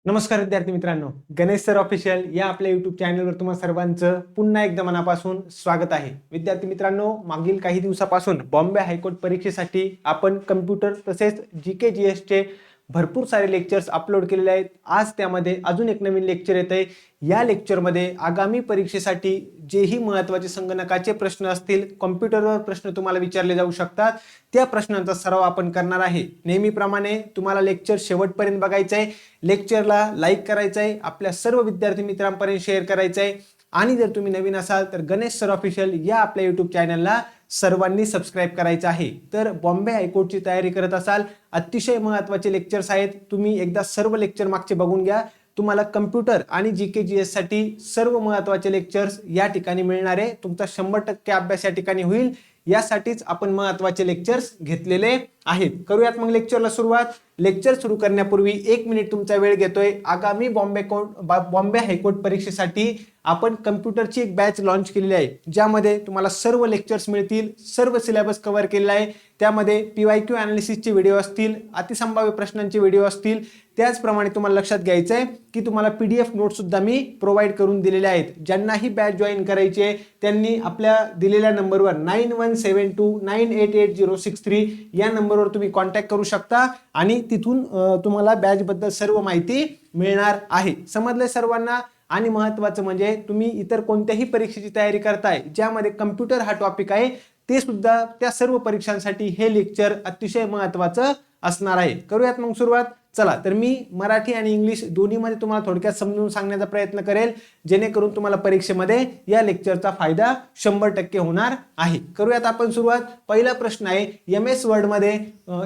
नमस्कार विद्यार्थी मित्रांनो, गणेश सर ऑफिशियल या आपल्या YouTube चॅनलवर तुम्हा सर्वांचं पुन्हा एकदा मनापासून स्वागत आहे. विद्यार्थी मित्रांनो, मागील काही दिवसापासून बॉम्बे हायकोर्ट परीक्षेसाठी आपण कम्प्युटर तसेच जीके जीएसचे भरपूर सारे लेक्चर्स अपलोड केलेले आहेत. आज त्यामध्ये अजून एक नवीन लेक्चर येतंय. या लेक्चरमध्ये आगामी परीक्षेसाठी जेही महत्त्वाचे संगणकाचे प्रश्न असतील, कॉम्प्युटरवर प्रश्न तुम्हाला विचारले जाऊ शकतात, त्या प्रश्नांचा सराव आपण करणार आहे. नेहमीप्रमाणे तुम्हाला लेक्चर शेवटपर्यंत बघायचं आहे. लेक्चरला लाईक करायचं आहे, आपल्या सर्व विद्यार्थी मित्रांपर्यंत शेअर करायचं आहे आणि जर तुम्ही नवीन असाल तर गणेश सर ऑफिशियल या आपल्या YouTube चॅनलला सर्वांनी सबस्क्राइब करायचं आहे. तर बॉम्बे हायकोर्टची तयारी करत असाल, अतिशय महत्त्वाचे लेक्चर्स आहेत. तुम्ही एकदा सर्व लेक्चर मागचे बघून घ्या. तुम्हाला कम्प्युटर आणि जीके जीएस साठी सर्व महत्त्वाचे लेक्चर्स या ठिकाणी मिळणार आहे. तुमचा 100% अभ्यास या ठिकाणी होईल. यासाठीच आपण महत्त्वाचे लेक्चर्स घेतलेले आहेत. करूयात मग लेक्चरला सुरुवात. लेक्चर सुरू करण्यापूर्वी 1 मिनिट तुमचा वेळ घेतोय. आगामी बॉम्बे हायकोर्ट परीक्षेसाठी आपण कम्प्युटरची एक बॅच लॉन्च केलेली आहे, ज्यामध्ये तुम्हाला सर्व लेक्चर्स मिळतील, सर्व सिलेबस कव्हर केलेला आहे. त्यामध्ये PYQ अनालिसिसचे व्हिडिओ असतील, अतिसंभाव्य प्रश्नांचे व्हिडिओ असतील. त्याचप्रमाणे तुम्हाला लक्षात घ्यायचं आहे की तुम्हाला PDF नोट सुद्धा मी प्रोव्हाइड करून दिलेले आहेत. ज्यांनाही बॅच जॉईन करायची आहे त्यांनी आपल्या दिलेल्या नंबरवर 9172988063 या नंबरवर तुम्ही कॉन्टॅक्ट करू शकता आणि तिथून तुम्हाला बॅच बद्दल सर्व माहिती मिळणार आहे. समजले सर्वांना? आणि महत्त्वाचं म्हणजे तुम्ही इतर कोणत्याही परीक्षेची तयारी करताय ज्यामध्ये कम्प्युटर हा टॉपिक आहे, ते सुद्धा त्या सर्व परीक्षांसाठी हे लेक्चर अतिशय महत्त्वाचं असणार आहे. करूयात मग सुरुवात. चला तर मी मराठी आणि इंग्लिश दोन्हीमध्ये तुम्हाला थोडक्यात समजून सांगण्याचा प्रयत्न करेल, जेणेकरून तुम्हाला परीक्षेमध्ये या लेक्चरचा फायदा 100% होणार आहे. करूयात आपण सुरुवात. पहिला प्रश्न आहे, MS वर्ड मध्ये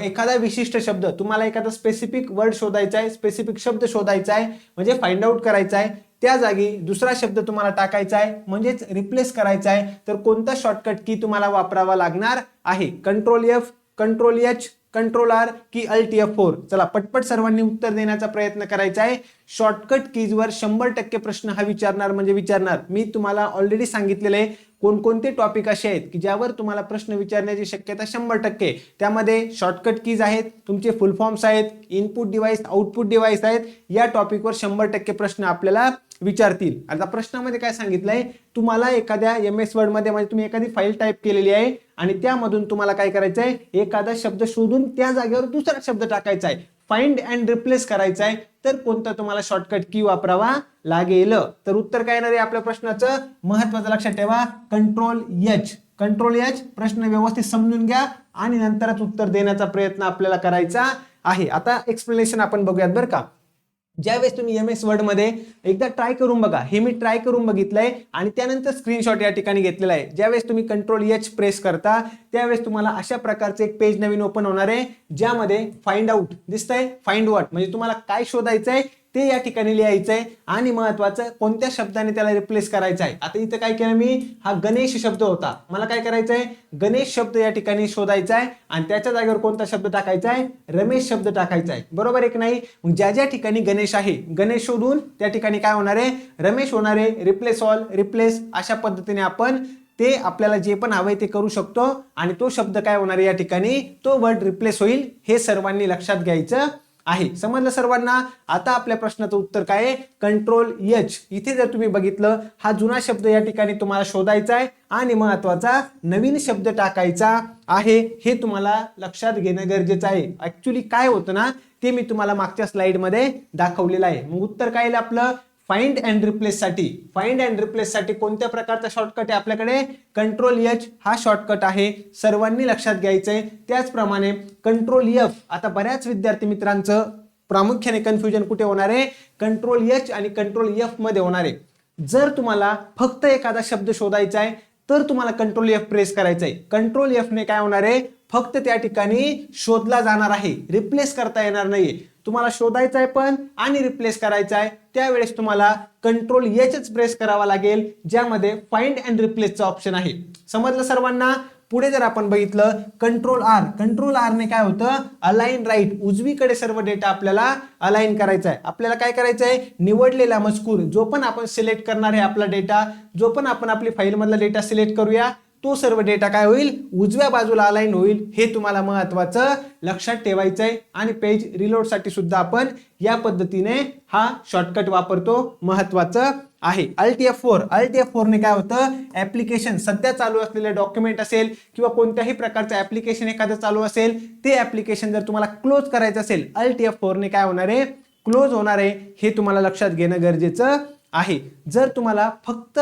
एखादा विशिष्ट शब्द, तुम्हाला एखादा स्पेसिफिक वर्ड शोधायचा आहे, स्पेसिफिक शब्द शोधायचा आहे म्हणजे फाइंड आउट करायचा आहे. त्या जागी दुसरा शब्द तुम्हाला टाकायचा आहे म्हणजेच रिप्लेस करायचा आहे. तर कोणता शॉर्टकट की तुम्हाला वापरावा लागणार आहे? Ctrl+F, Ctrl+H, Ctrl+R की Alt F4? चला पटपट सर्वांनी उत्तर देण्याचा प्रयत्न करायचा आहे. शॉर्टकट कीजवर 100% प्रश्न हा विचारणार म्हणजे विचारणार. मी तुम्हाला ऑलरेडी सांगितलेले आहे कोणकोणते टॉपिक असे आहेत की ज्यावर तुम्हाला प्रश्न विचारण्याची शक्यता 100%. त्यामध्ये शॉर्टकट कीज आहेत, तुमचे फुल फॉर्म्स आहेत, इनपुट डिव्हाइस, आउटपुट डिव्हाइस आहेत. या टॉपिकवर 100% प्रश्न आपल्याला विचारतील. आता प्रश्नामध्ये काय सांगितलंय, तुम्हाला एखाद्या MS वर्ड मध्ये म्हणजे तुम्ही एखादी फाईल टाईप केलेली आहे आणि त्यामधून तुम्हाला काय करायचं आहे, एखादा शब्द शोधून त्या जागेवर दुसरा शब्द टाकायचा आहे, फाइंड अँड रिप्लेस करायचा आहे. तर कोणता तुम्हाला शॉर्टकट की वापरावा लागेल? तर उत्तर काय येणार आहे आपल्या प्रश्नाचं? महत्त्वाचं लक्षात ठेवा, Ctrl+H. Ctrl+H. प्रश्न व्यवस्थित समजून घ्या आणि नंतरच उत्तर देण्याचा प्रयत्न आपल्याला करायचा आहे. आता एक्सप्लेनेशन आपण बघूयात बरं का. ज्यावेळेस तुम्ही MS वर्ड मध्ये एकदा ट्राय करून बघा. हे मी ट्राय करून बघितलंय आणि त्यानंतर स्क्रीनशॉट या ठिकाणी घेतलेला आहे. ज्यावेळेस तुम्ही Ctrl+H प्रेस करता त्यावेळेस तुम्हाला अशा प्रकारचे एक पेज नवीन ओपन होणार आहे, ज्यामध्ये फाइंड आउट दिसतंय, फाइंड व्हॉट म्हणजे तुम्हाला काय शोधायचंय ते या ठिकाणी लिहायचंय आणि महत्वाचं कोणत्या शब्दाने त्याला रिप्लेस करायचं आहे. आता इथं काय केलं मी, हा गणेश शब्द होता, मला काय करायचंय, गणेश शब्द या ठिकाणी शोधायचा आहे आणि त्याच्या जागेवर कोणता शब्द टाकायचा आहे, रमेश शब्द टाकायचा आहे. बरोबर आहे की नाही? मग ज्या ज्या ठिकाणी गणेश आहे, गणेश शोधून त्या ठिकाणी काय होणार आहे, रमेश होणार आहे. रिप्लेस ऑल, रिप्लेस, अशा पद्धतीने आपण ते आपल्याला जे पण हवंय ते करू शकतो आणि तो शब्द काय होणार आहे या ठिकाणी, तो वर्ड रिप्लेस होईल. हे सर्वांनी लक्षात घ्यायचं आहे. समजलं सर्वांना? आता आपल्या प्रश्नाचं उत्तर काय आहे, Ctrl+H. इथे जर तुम्ही बघितलं, हा जुना शब्द या ठिकाणी तुम्हाला शोधायचा आहे आणि महत्वाचा नवीन शब्द टाकायचा आहे. हे तुम्हाला लक्षात घेणं गरजेचं आहे. ऍक्च्युली काय होतं ना, ते मी तुम्हाला मागच्या स्लाइड मध्ये दाखवलेलं आहे. मग उत्तर काय आहे आपलं, फाइंड अँड रिप्लेस साठी. फाइंड अँड रिप्लेस साठी कोणत्या प्रकारचा शॉर्टकट आहे आपल्याकडे, Ctrl+H हा शॉर्टकट आहे. सर्वांनी लक्षात घ्यायचंय. त्याचप्रमाणे Ctrl+F. आता बऱ्याच विद्यार्थी मित्रांचं प्रामुख्याने कन्फ्युजन कुठे होणार आहे, Ctrl+H आणि Ctrl+F मध्ये होणार आहे. जर तुम्हाला फक्त एखादा शब्द शोधायचा आहे तर तुम्हाला Ctrl+F प्रेस करायचा आहे. Ctrl+F ने काय होणार आहे, फक्त त्या ठिकाणी शोधला जाणार आहे, रिप्लेस करता येणार नाहीये. तुम्हाला शोधायचा आहे पण आणि रिप्लेस करायचा आहे, त्यावेळेस तुम्हाला Ctrl+H प्रेस करावा लागेल, ज्यामध्ये फाइंड अँड रिप्लेसचा ऑप्शन आहे. समजलं सर्वांना? पुढे जर आपण बघितलं, Ctrl+R ने काय होतं, अलाइन राईट, उजवीकडे सर्व डेटा आपल्याला अलाइन करायचा आहे. आपल्याला काय करायचं आहे, निवडलेला मजकूर जो पण आपण सिलेक्ट करणार आहे, आपला डेटा जो पण आपण आपली फाईल मधला डेटा सिलेक्ट करूया तो सर्व डेटा काय होईल, उजव्या बाजूला अलाइन होईल. हे तुम्हाला महत्वाचं लक्षात ठेवायचं आहे. आणि पेज रिलोडसाठी सुद्धा आपण या पद्धतीने हा शॉर्टकट वापरतो, महत्वाचं आहे. Alt F4 ने काय होतं, ऍप्लिकेशन सध्या चालू असलेले डॉक्युमेंट असेल किंवा कोणत्याही प्रकारचं ऍप्लिकेशन एखादं चालू असेल, ते ऍप्लिकेशन जर तुम्हाला क्लोज करायचं असेल, Alt F4 ने काय होणार आहे, क्लोज होणार आहे. हे तुम्हाला लक्षात घेणं गरजेचं आहे. जर तुम्हाला फक्त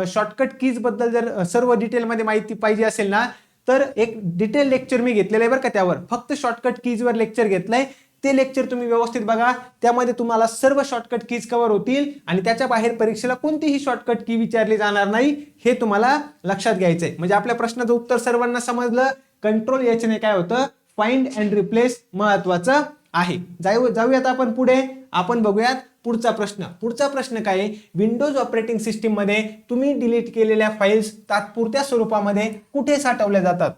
शॉर्टकट कीज बद्दल जर सर्व डिटेलमध्ये माहिती पाहिजे असेल ना, तर एक डिटेल लेक्चर मी घेतलेलं आहे बरं का. त्यावर फक्त शॉर्टकट कीजवर लेक्चर घेतलंय. ते लेक्चर तुम्ही व्यवस्थित बघा. त्यामध्ये तुम्हाला सर्व शॉर्टकट कीज कव्हर होतील आणि त्याच्या बाहेर परीक्षेला कोणतीही शॉर्टकट की विचारली जाणार नाही. हे तुम्हाला लक्षात घ्यायचंय. म्हणजे आपल्या प्रश्नाचं उत्तर सर्वांना समजलं. कंट्रोल H ने काय होतं, फाइंड अँड रिप्लेस महत्वाचं आहे. जाऊयात आपण पुढे. आपण बघूयात पुढचा प्रश्न. पुढचा प्रश्न काय आहे, विंडोज ऑपरेटिंग सिस्टीम मध्ये तुम्ही डिलीट केलेल्या फाइल्स तात्पुरत्या स्वरूपामध्ये कुठे साठवल्या जातात.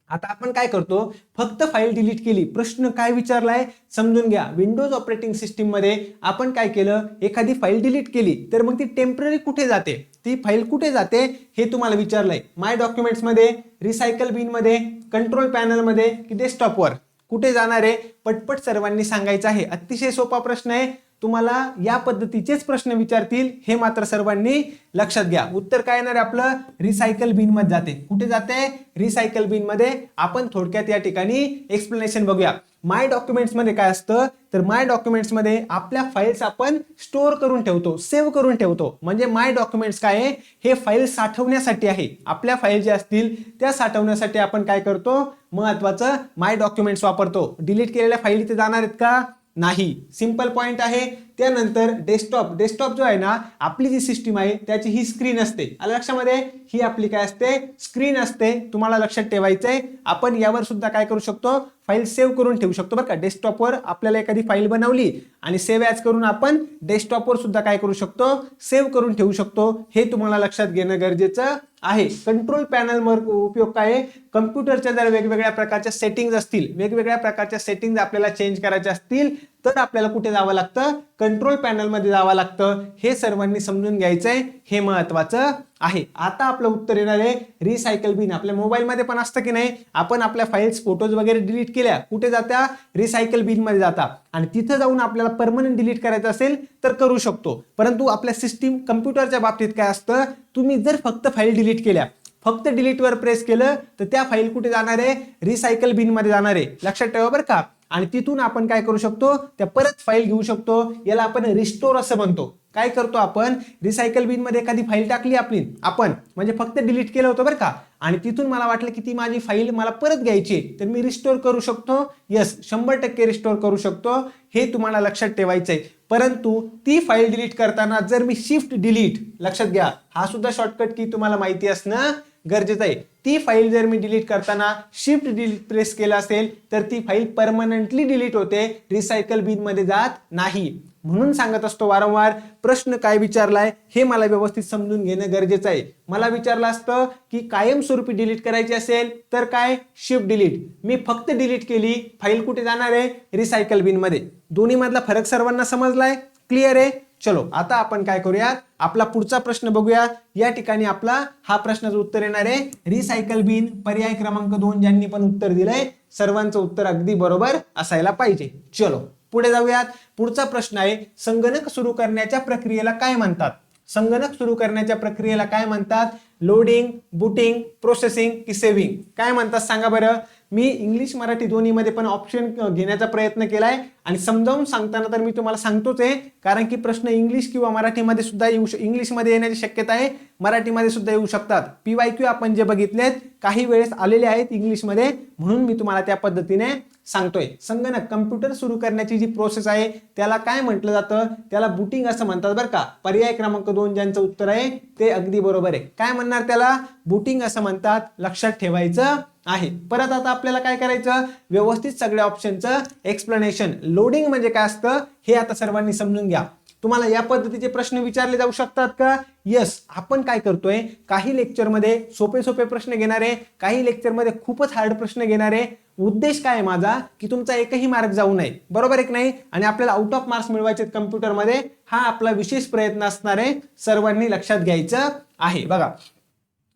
आता आपण काय करतो, फक्त फाईल डिलीट केली. प्रश्न काय विचारलाय समजून घ्या. विंडोज ऑपरेटिंग सिस्टीम मध्ये आपण काय केलं, एखादी फाईल डिलीट केली तर मग ती टेम्पररी कुठे जाते, ती फाईल कुठे जाते हे तुम्हाला विचारलंय. माय डॉक्युमेंट्स मध्ये, रिसायकल बिन मध्ये, कंट्रोल पॅनल मध्ये की डेस्कटॉपवर कुठे जाणार आहे, पटपट सर्वांनी सांगायचं आहे. अतिशय सोपा प्रश्न आहे. तुम्हाला या पद्धतीचेच प्रश्न विचारतील, हे मात्र सर्वांनी लक्षात घ्या. उत्तर काय येणार आहे आपलं, रिसायकल बिन मध्ये जाते. कुठे जाते, रिसायकल बिन मध्ये. आपण थोडक्यात या ठिकाणी एक्सप्लेनेशन बघूया. माय डॉक्युमेंट्स मध्ये काय असतं, तर माय डॉक्युमेंट्स मध्ये आपल्या फाईल्स आपण स्टोअर करून ठेवतो, सेव्ह करून ठेवतो. म्हणजे माय डॉक्युमेंट्स काय आहे, हे फाईल साठवण्यासाठी आहे. आपल्या फाईल ज्या असतील त्या साठवण्यासाठी आपण काय करतो, महत्वाचं माय डॉक्युमेंट्स वापरतो. डिलीट केलेल्या फाईल इथे जाणार आहेत का, नाही. सिंपल पॉइंट आहे. त्यानंतर डेस्कटॉप जो आहे ना, आपली जी सिस्टीम आहे त्याची ही स्क्रीन असते. आलं लक्षामध्ये, ही आपली काय असते, स्क्रीन असते. तुम्हाला लक्षात ठेवायचंय. आपण यावर सुद्धा काय करू शकतो, फाईल सेव्ह करून ठेवू शकतो बरं का. डेस्कटॉपवर आपल्याला एखादी फाईल बनवली आणि सेव्ह ॲज करून आपण डेस्कटॉपवर सुद्धा काय करू शकतो, सेव्ह करून ठेवू शकतो. हे तुम्हाला लक्षात घेणं गरजेचं आहे. कंट्रोल पॅनल उपयोग काय आहे, कम्प्युटरच्या जर वेगवेगळ्या प्रकारच्या सेटिंग्ज असतील, वेगवेगळ्या प्रकारच्या सेटिंग्ज आपल्याला चेंज करायच्या असतील तर आपल्याला कुठे जावं लागतं, कंट्रोल पॅनल मध्ये जावं लागतं. हे सर्वांनी समजून घ्यायचंय, हे महत्वाचं आहे. आता आपलं उत्तर येणार आहे रिसायकल बिन. आपल्या मोबाईल मध्ये पण असतं की नाही, आपण आपल्या फाईल्स फोटोज वगैरे डिलीट केल्या, कुठे जात्या, रिसायकल बिन मध्ये जाता. आणि तिथं जाऊन आपल्याला परमनंट डिलीट करायचं असेल तर करू शकतो. परंतु आपल्या सिस्टीम कम्प्युटरच्या बाबतीत काय असतं, तुम्ही जर फक्त फाईल डिलीट केल्या, फक्त डिलीटवर प्रेस केलं तर त्या फाईल कुठे जाणार आहे, रिसायकल बिन मध्ये जाणार आहे. लक्षात ठेवा बरं का. आणि तिथून आपण काय करू शकतो, त्या परत फाईल घेऊ शकतो. याला आपण रिस्टोर असं म्हणतो. काय करतो आपण, रिसायकल बिन मध्ये एखादी फाईल टाकली आपण म्हणजे फक्त डिलीट केलं होतं बरं का, आणि तिथून मला वाटलं की ती माझी फाईल मला परत घ्यायची, तर मी रिस्टोर करू शकतो. यस, 100% रिस्टोर करू शकतो. हे तुम्हाला लक्षात ठेवायचंय. परंतु ती फाईल डिलीट करताना जर मी शिफ्ट डिलीट, लक्षात घ्या, हा सुद्धा शॉर्टकट की तुम्हाला माहिती असणं गरजेचं आहे. ती फाईल जर मी डिलीट करताना शिफ्ट डिलीट प्रेस केला असेल तर ती फाईल परमनंटली डिलीट होते, रिसायकल बिन मध्ये जात नाही. म्हणून सांगत असतो वारंवार, प्रश्न काय विचारलाय हे मला व्यवस्थित समजून घेणं गरजेचं आहे. मला विचारलं असतं की कायमस्वरूपी डिलीट करायची असेल तर काय, शिफ्ट डिलीट. मी फक्त डिलीट केली, फाईल कुठे जाणार आहे, रिसायकल बिन मध्ये. दोन्ही मधला फरक सर्वांना समजलाय, क्लिअर आहे. चलो आता आपण काय करूया, आपला पुढचा प्रश्न बघूया. या ठिकाणी आपला हा प्रश्नाचं उत्तर येणार आहे रिसायकल बिन. पर्याय क्रमांक 2 ज्यांनी पण उत्तर दिलंय सर्वांचं उत्तर अगदी बरोबर असायला पाहिजे. चलो पुढे जाऊयात. पुढचा प्रश्न आहे, संगणक सुरू करण्याच्या प्रक्रियेला काय म्हणतात. संगणक सुरू करण्याच्या प्रक्रियेला काय म्हणतात, लोडिंग, बूटिंग, प्रोसेसिंग की सेव्हिंग, काय म्हणतात सांगा बरं. मी इंग्लिश मराठी दोन्ही मध्ये पण ऑप्शन घेण्याचा प्रयत्न केलाय आणि समजावून सांगताना तर मी तुम्हाला सांगतोच आहे, कारण की प्रश्न इंग्लिश किंवा मराठीमध्ये सुद्धा इंग्लिशमध्ये येण्याची शक्यता आहे, मराठीमध्ये सुद्धा येऊ शकतात. PYQ आपण जे बघितलेत काही वेळेस आलेले आहेत इंग्लिशमध्ये, म्हणून मी तुम्हाला त्या पद्धतीने सांगतोय. संगणक कम्प्युटर सुरू करण्याची जी प्रोसेस आहे त्याला काय म्हटलं जातं, त्याला बूटिंग असं म्हणतात बरं का. पर्याय क्रमांक 2 ज्यांचं उत्तर आहे ते अगदी बरोबर आहे. काय म्हणणार, त्याला बूटिंग असं म्हणतात. लक्षात ठेवायचं आहे. परत आता आपल्याला काय करायचं, व्यवस्थित सगळ्या ऑप्शनचं एक्सप्लेनेशन. लोडिंग म्हणजे काय असतं हे आता सर्वांनी समजून घ्या. तुम्हाला या पद्धतीचे प्रश्न विचारले जाऊ शकतात का, यस. आपण काय करतोय, काही लेक्चरमध्ये सोपे सोपे प्रश्न घेणारे, काही लेक्चरमध्ये खूपच हार्ड प्रश्न घेणारे. उद्देश काय आहे माझा, की तुमचा एकही मार्क जाऊ नये, बरोबर आहे की नाही, आणि आपल्याला आउट ऑफ मार्क्स मिळवायचे कम्प्युटरमध्ये. हा आपला विशेष प्रयत्न असणार आहे, सर्वांनी लक्षात घ्यायचं आहे. बघा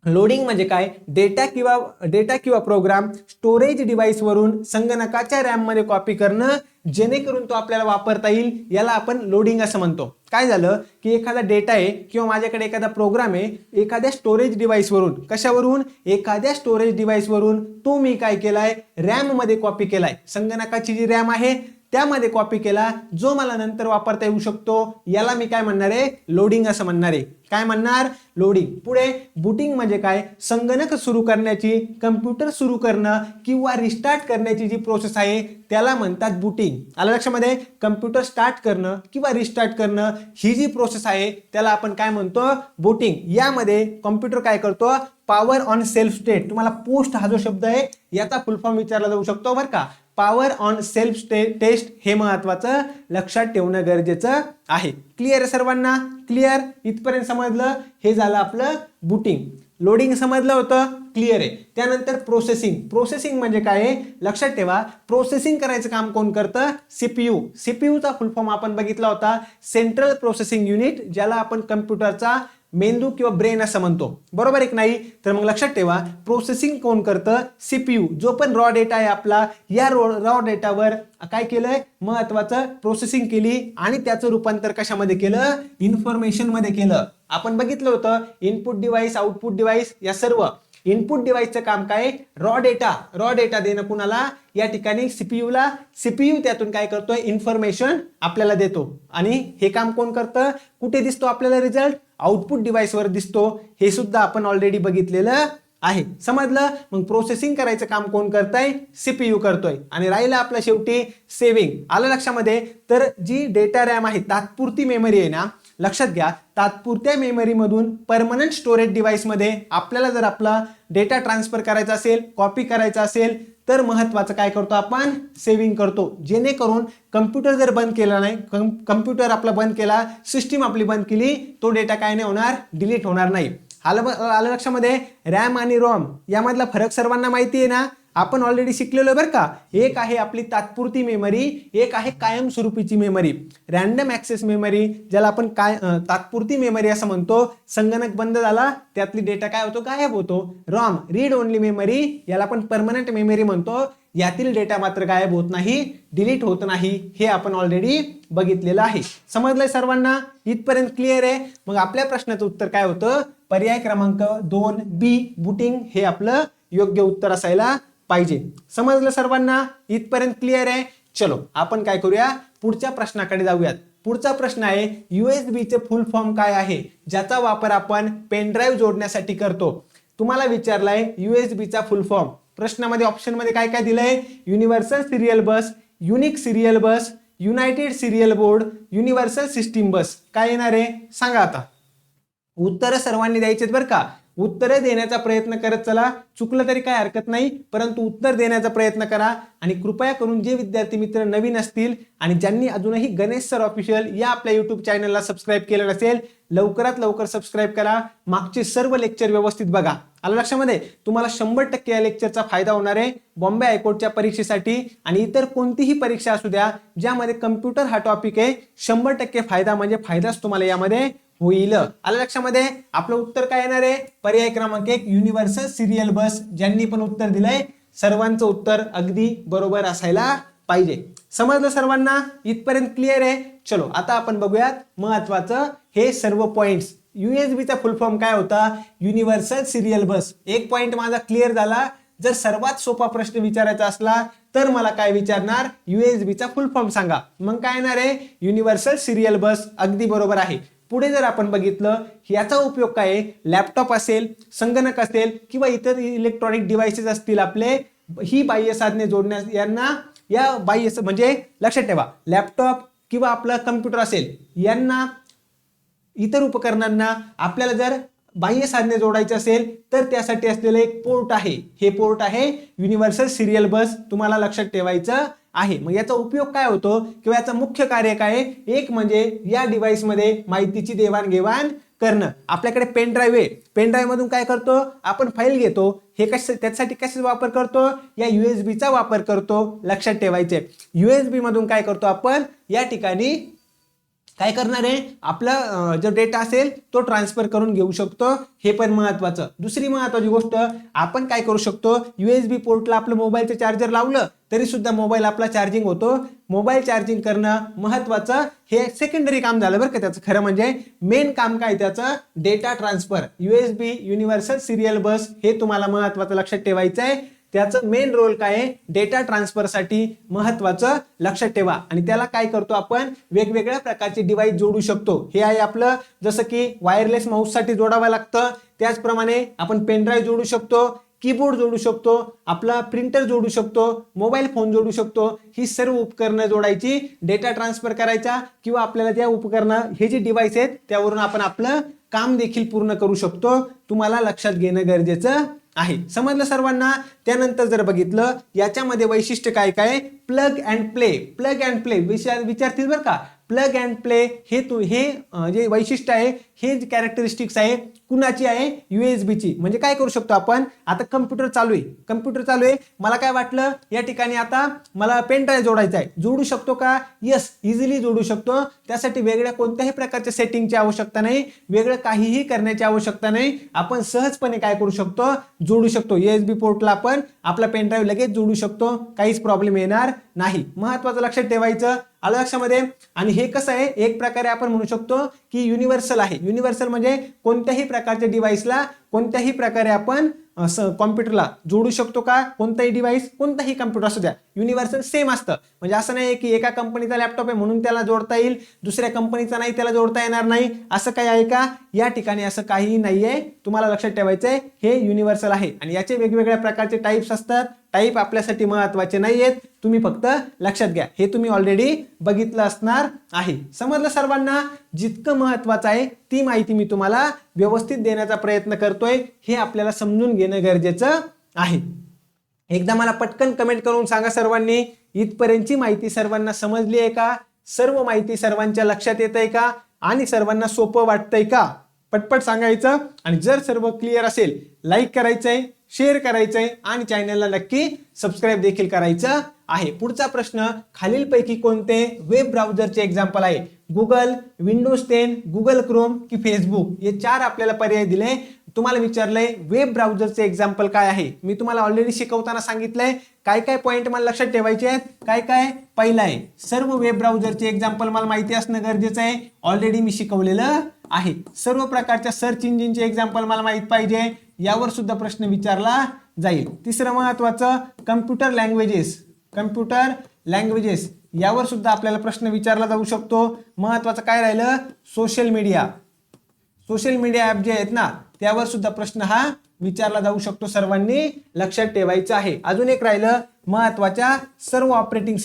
लोडिंग म्हणजे काय, डेटा किंवा प्रोग्राम स्टोरेज डिव्हाइसवरून संगणकाच्या रॅममध्ये कॉपी करणं जेणेकरून तो आपल्याला वापरता येईल, याला आपण लोडिंग असं म्हणतो. काय झालं की एखादा डेटा आहे किंवा माझ्याकडे एखादा प्रोग्राम आहे, एखाद्या स्टोरेज डिव्हाइसवरून, कशावरून, एखाद्या स्टोरेज डिव्हाइसवरून तो मी काय केलाय, रॅम मध्ये कॉपी केलाय. संगणकाची जी रॅम आहे त्यामध्ये कॉपी केला, जो मला नंतर वापरता येऊ शकतो, याला मी काय म्हणणार आहे, लोडिंग असं म्हणणार आहे. काय म्हणणार, लोडिंग. पुढे बूटिंग म्हणजे काय, संगणक सुरू करण्याची, कम्प्युटर सुरू करणं किंवा रिस्टार्ट करण्याची जी प्रोसेस आहे त्याला म्हणतात बूटिंग. आलं लक्षामध्ये, कम्प्युटर स्टार्ट करणं किंवा रिस्टार्ट करणं ही जी प्रोसेस आहे त्याला आपण काय म्हणतो, बूटिंग. यामध्ये कम्प्युटर काय करतो, पॉवर ऑन सेल्फ स्टेट. तुम्हाला पोस्ट हा जो शब्द आहे याचा फुल फॉर्म विचारला जाऊ शकतो बरं का. पॉवर ऑन सेल्फ टेस्ट हे महत्वाचं लक्षात ठेवणं गरजेचं आहे. क्लिअर आहे सर्वांना, क्लिअर, इथपर्यंत समजलं. हे झालं आपलं बूटिंग. लोडिंग समजलं होतं, क्लिअर आहे. त्यानंतर प्रोसेसिंग म्हणजे काय, लक्षात ठेवा, प्रोसेसिंग करायचं काम कोण करतं, सीपीयू. सीपीयूचा फुल फॉर्म आपण बघितला होता, सेंट्रल प्रोसेसिंग युनिट, ज्याला आपण कम्प्युटरचा मेंदू किंवा ब्रेन असं म्हणतो, बरोबर एक नाही. तर मग लक्षात ठेवा, प्रोसेसिंग कोण करतं, सीपीयू. जो पण रॉ डेटा आहे आपला, या रॉ डेटावर काय केलंय, महत्वाचं प्रोसेसिंग केली आणि त्याचं रूपांतर कशामध्ये केलं, इन्फॉर्मेशन मध्ये केलं. आपण बघितलं होतं इनपुट डिव्हाइस, आउटपुट डिव्हाइस, या सर्व इनपुट डिव्हाइसचं काम काय, रॉ डेटा देणं कुणाला, या ठिकाणी सीपीयूला. सीपीयू त्यातून काय करतोय, इन्फॉर्मेशन आपल्याला देतो. आणि हे काम कोण करतं, कुठे दिसतो आपल्याला रिझल्ट, आउटपुट डिव्हाइसवर दिसतो. हे सुद्धा आपण ऑलरेडी बघितलेलं आहे. समजलं. मग प्रोसेसिंग करायचं काम कोण करतंय, सीपीयू करतोय. आणि राहिलं आपलं शेवटी सेव्हिंग. आलं लक्षामध्ये. तर जी डेटा रॅम आहे, तात्पुरती मेमरी आहे ना, लक्षात घ्या, तात्पुरत्या मेमरीमधून परमनंट स्टोरेज डिव्हाइसमध्ये आपल्याला जर आपला डेटा ट्रान्सफर करायचा असेल, कॉपी करायचा असेल, तर महत्वाचं काय करतो आपण, सेव्हिंग करतो. जेणेकरून कम्प्युटर जर बंद केला नाही, कम्प्युटर आपला बंद केला, सिस्टीम आपली बंद केली, तो डेटा काय नाही होणार, डिलीट होणार नाही. आलं लक्षामध्ये. रॅम आणि रॉम यामधला फरक सर्वांना माहिती आहे ना, आपण ऑलरेडी शिकलेलो बरं का. एक आहे आपली तात्पुरती मेमरी, एक आहे कायमस्वरूपीची मेमरी. रॅन्डम ऍक्सेस मेमरी, ज्याला आपण तात्पुरती मेमरी असं म्हणतो, संगणक बंद झाला त्यातली डेटा काय होतो, गायब होतो. रॉम, रीड ओनली मेमरी, याला आपण परमनंट मेमरी म्हणतो. यातील डेटा मात्र गायब होत नाही, डिलीट होत नाही. हे आपण ऑलरेडी बघितलेलं आहे. समजलंय सर्वांना, इथपर्यंत क्लिअर आहे. मग आपल्या प्रश्नाचं उत्तर काय होतं, पर्याय क्रमांक 2 बी, बूटिंग, हे आपलं योग्य उत्तर असायला पाहिजे. समजलं सर्वांना, इथपर्यंत क्लिअर आहे. चलो आपण काय करूया, पुढच्या प्रश्नाकडे जाऊयात. पुढचा प्रश्न आहे, यूएसबीचे फुल फॉर्म काय आहे, ज्याचा वापर आपण पेन ड्राईव्ह जोडण्यासाठी करतो. तुम्हाला विचारलाय यूएसबीचा फुल फॉर्म. प्रश्नामध्ये ऑप्शन मध्ये काय काय दिलंय, universal serial bus, unique serial bus, united serial board, universal system bus. काय येणार आहे सांगा आता. उत्तर सर्वांनी द्यायचेत बरं का. उत्तरे देण्याचा प्रयत्न करत चला, चुकलं तरी काय हरकत नाही, परंतु उत्तर देण्याचा प्रयत्न करा. आणि कृपया करून जे विद्यार्थी मित्र नवीन असतील आणि ज्यांनी अजूनही गणेश सर ऑफिशियल या आपल्या युट्यूब चॅनलला सबस्क्राईब केलं नसेल, लवकरात लवकर सबस्क्राईब करा. मागचे सर्व लेक्चर व्यवस्थित बघा. आलं लक्षामध्ये. तुम्हाला 100% या लेक्चरचा फायदा होणार आहे बॉम्बे हायकोर्टच्या परीक्षेसाठी आणि इतर कोणतीही परीक्षा असू द्या ज्यामध्ये कम्प्युटर हा टॉपिक आहे. 100% फायदा म्हणजे फायदाच तुम्हाला यामध्ये होईल. आलं लक्षामध्ये. आपलं उत्तर काय येणार आहे, पर्याय क्रमांक 1, युनिव्हर्सल सिरियल बस. ज्यांनी पण उत्तर दिलंय सर्वांचं उत्तर अगदी बरोबर असायला पाहिजे. समजलं सर्वांना, इथपर्यंत क्लिअर आहे. चलो आता आपण बघूयात महत्वाचं हे सर्व पॉइंट्स. यूएसबीचा फुल फॉर्म काय होता, युनिव्हर्सल सिरियल बस. एक पॉइंट माझा क्लिअर झाला. जर सर्वात सोपा प्रश्न विचारायचा असला तर मला काय विचारणार, यूएसबीचा फुल फॉर्म सांगा. मग काय येणार आहे, युनिव्हर्सल सिरियल बस. अगदी बरोबर आहे. पुढे जर आपण बघितलं याचा उपयोग काय आहे, लॅपटॉप असेल, संगणक असेल किंवा इतर इलेक्ट्रॉनिक डिव्हाइसेस असतील आपले, ही बाह्य साधने जोडण्यास यांना या बाह्य म्हणजे लक्षात ठेवा, लॅपटॉप किंवा आपला कम्प्युटर असेल यांना इतर उपकरणांना आपल्याला जर बाह्य साधने जोडायचे असेल तर त्यासाठी असलेलं एक पोर्ट आहे. हे पोर्ट आहे युनिव्हर्सल सिरियल बस. तुम्हाला लक्षात ठेवायचं आहे. मग याचा उपयोग काय होतो किंवा याचं मुख्य कार्य काय, एक म्हणजे या डिव्हाइसमध्ये माहितीची देवाणघेवाण करणं. आपल्याकडे पेन ड्राईव्ह आहे, पेन ड्राईव्ह मधून काय करतो आपण, फाईल घेतो. हे त्यासाठी कशाचा वापर करतो, या यूएसबीचा वापर करतो. लक्षात ठेवायचे. यूएसबी मधून काय करतो आपण, या ठिकाणी काय करणार आहे, आपला जो डेटा असेल तो ट्रान्सफर करून घेऊ शकतो, हे पण महत्वाचं. दुसरी महत्वाची गोष्ट, आपण काय करू शकतो, USB पोर्टला आपलं मोबाईलचं चार्जर लावलं तरी सुद्धा मोबाईल आपला चार्जिंग होतो. मोबाईल चार्जिंग करणं महत्वाचं, हे सेकंडरी काम झालं बरं का त्याचं. खरं म्हणजे मेन काम काय त्याचं, data transfer. USB universal serial bus हे तुम्हाला महत्वाचं लक्षात ठेवायचं आहे. त्याचं मेन रोल काय आहे, डेटा ट्रान्सफरसाठी महत्वाचं लक्षात ठेवा. आणि त्याला काय करतो आपण, वेगवेगळ्या प्रकारचे डिव्हाइस जोडू शकतो. हे आहे आपलं, जसं की वायरलेस माऊससाठी जोडावं लागतं, त्याचप्रमाणे आपण पेनड्राईव्ह जोडू शकतो, कीबोर्ड जोडू शकतो, आपला प्रिंटर जोडू शकतो, मोबाईल फोन जोडू शकतो. ही सर्व उपकरणं जोडायची, डेटा ट्रान्सफर करायचा, किंवा आपल्याला त्या उपकरणं हे जे डिव्हाइस आहेत त्यावरून आपण आपलं काम देखील पूर्ण करू शकतो. तुम्हाला लक्षात घेणं गरजेचं आहे. समजलं सर्वांना. त्यानंतर जर बघितलं याच्यामध्ये वैशिष्ट्य काय काय, plug and play. Plug and play विचारतील बरं का. प्लग अँड प्ले हे जे वैशिष्ट्य आहे, हे जे कॅरेक्टरिस्टिक्स आहे, कुणाची आहे, USB ची. म्हणजे काय करू शकतो आपण, आता कम्प्युटर चालू आहे, मला काय वाटलं या ठिकाणी आता मला पेन ड्राईव्ह जोडायचा आहे, जोडू शकतो का, यस, इझिली जोडू शकतो. त्यासाठी वेगळ्या कोणत्याही प्रकारच्या सेटिंगची आवश्यकता नाही, वेगळं काहीही करण्याची आवश्यकता नाही. आपण सहजपणे काय करू शकतो, जोडू शकतो. USB पोर्टला आपण आपला पेन ड्राईव्ह लगेच जोडू शकतो, काहीच प्रॉब्लेम येणार नाही. महत्वाचं लक्षात ठेवायचं, आलं लक्षामध्ये. आणि हे कसं आहे, एक प्रकारे आपण म्हणू शकतो की युनिव्हर्सल आहे. युनिव्हर्सल म्हणजे कोणत्याही प्रकारच्या डिव्हाइसला कोणत्याही प्रकारे आपण कॉम्प्युटरला जोडू शकतो का, कोणताही डिव्हाइस, कोणताही कम्प्युटर असू द्या, युनिव्हर्सल सेम असतं. म्हणजे असं नाही की एका कंपनीचा लॅपटॉप आहे म्हणून त्याला जोडता येईल, दुसऱ्या कंपनीचा नाही त्याला जोडता येणार नाही, असं काही आहे का, या ठिकाणी असं काहीही नाहीये. तुम्हाला लक्षात ठेवायचंय हे युनिव्हर्सल आहे. आणि याचे वेगवेगळ्या प्रकारचे टाईप्स असतात. टाईप आपल्यासाठी महत्वाचे नाही आहेत, तुम्ही फक्त लक्षात घ्या, हे तुम्ही ऑलरेडी बघितलं असणार आहे. समजलं सर्वांना. जितकं महत्वाचं आहे ती माहिती मी तुम्हाला व्यवस्थित देण्याचा प्रयत्न करतोय, हे आपल्याला समजून घेणं गरजेचं आहे. एकदा मला पटकन कमेंट करून सांगा सर्वांनी, इथपर्यंतची माहिती सर्वांना समजली आहे का, सर्व माहिती सर्वांच्या लक्षात येत आहे का, आणि सर्वांना सोपं वाटतंय का, पटपट सांगायचं. आणि जर सर्व क्लिअर असेल, लाईक करायचंय, शेअर करायचंय, आणि चॅनलला नक्की सबस्क्राईब देखील करायचं आहे. पुढचा प्रश्न, खालीलपैकी कोणते वेब ब्राउझरचे एक्झाम्पल आहे, गुगल, विंडोज 10, गुगल क्रोम की फेसबुक. हे 4 आपल्याला पर्याय दिले. तुम्हाला विचारलंय वेब ब्राउझरचे एक्झाम्पल काय आहे. मी तुम्हाला ऑलरेडी शिकवताना सांगितलंय काय काय पॉईंट मला लक्षात ठेवायचे आहेत. काय काय, पहिला आहे, सर्व वेब ब्राउझरचे एक्झाम्पल मला माहिती असणं गरजेचं आहे, ऑलरेडी मी शिकवलेलं आहे. सर्व प्रकारच्या सर्च इंजिनचे एक्झाम्पल मला माहित पाहिजे, यावर सुद्धा प्रश्न विचारला जाईल. तिसरं महत्वाचं, कम्प्युटर लँग्वेजेस, यावर सुद्धा आपल्याला प्रश्न विचारला जाऊ शकतो. महत्वाचं काय राहिलं, सोशल मीडिया ऍप जे आहेत ना, त्यावर सुद्धा प्रश्न हा विचारला जाऊ शकतो. सर्वांनी लक्षात ठेवायचं आहे. अजून एक राहिलं, महत्वाच्या सर्व ऑपरेटिंग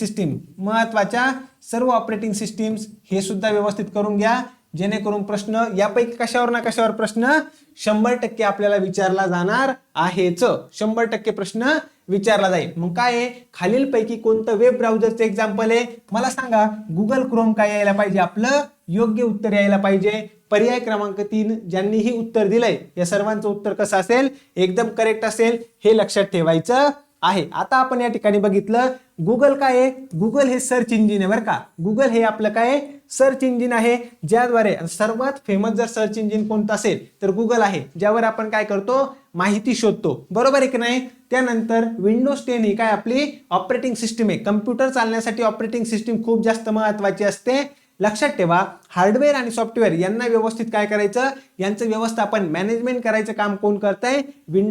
सिस्टीम्स, हे सुद्धा व्यवस्थित करून घ्या, जेणेकरून प्रश्न यापैकी कशावर ना कशावर प्रश्न 100% आपल्याला विचारला जाणार आहेच. 100% प्रश्न विचारला जाईल. मग काय आहे, खालीलपैकी कोणतं वेब ब्राउझरचं एक्झाम्पल आहे, मला सांगा. गुगल क्रोम काय यायला पाहिजे, आपलं योग्य उत्तर यायला पाहिजे. पर्याय क्रमांक 3 ज्यांनीही उत्तर दिलंय, या सर्वांचं उत्तर कसं असेल, एकदम करेक्ट असेल, हे लक्षात ठेवायचं आहे. आता आपण या ठिकाणी बघितलं, गुगल काय आहे, गुगल हे सर्च इंजिन आहे बरं का. गुगल हे आपलं काय, सर्च इंजिन आहे, ज्याद्वारे सर्वात फेमस जर सर्च इंजिन कोणतं असेल तर गुगल आहे, ज्यावर आपण काय करतो, माहिती शोधतो, बरोबर आहे की नाही. त्यानंतर विंडोज 10 ही काय आपली ऑपरेटिंग सिस्टीम आहे. कम्प्युटर चालण्यासाठी ऑपरेटिंग सिस्टीम खूप जास्त महत्वाची असते. लक्षात ठेवा, हार्डवेअर आणि सॉफ्टवेअर यांना व्यवस्थित काय करायचं, यांचं व्यवस्थापन मॅनेजमेंट करायचं काम कोण करतंय,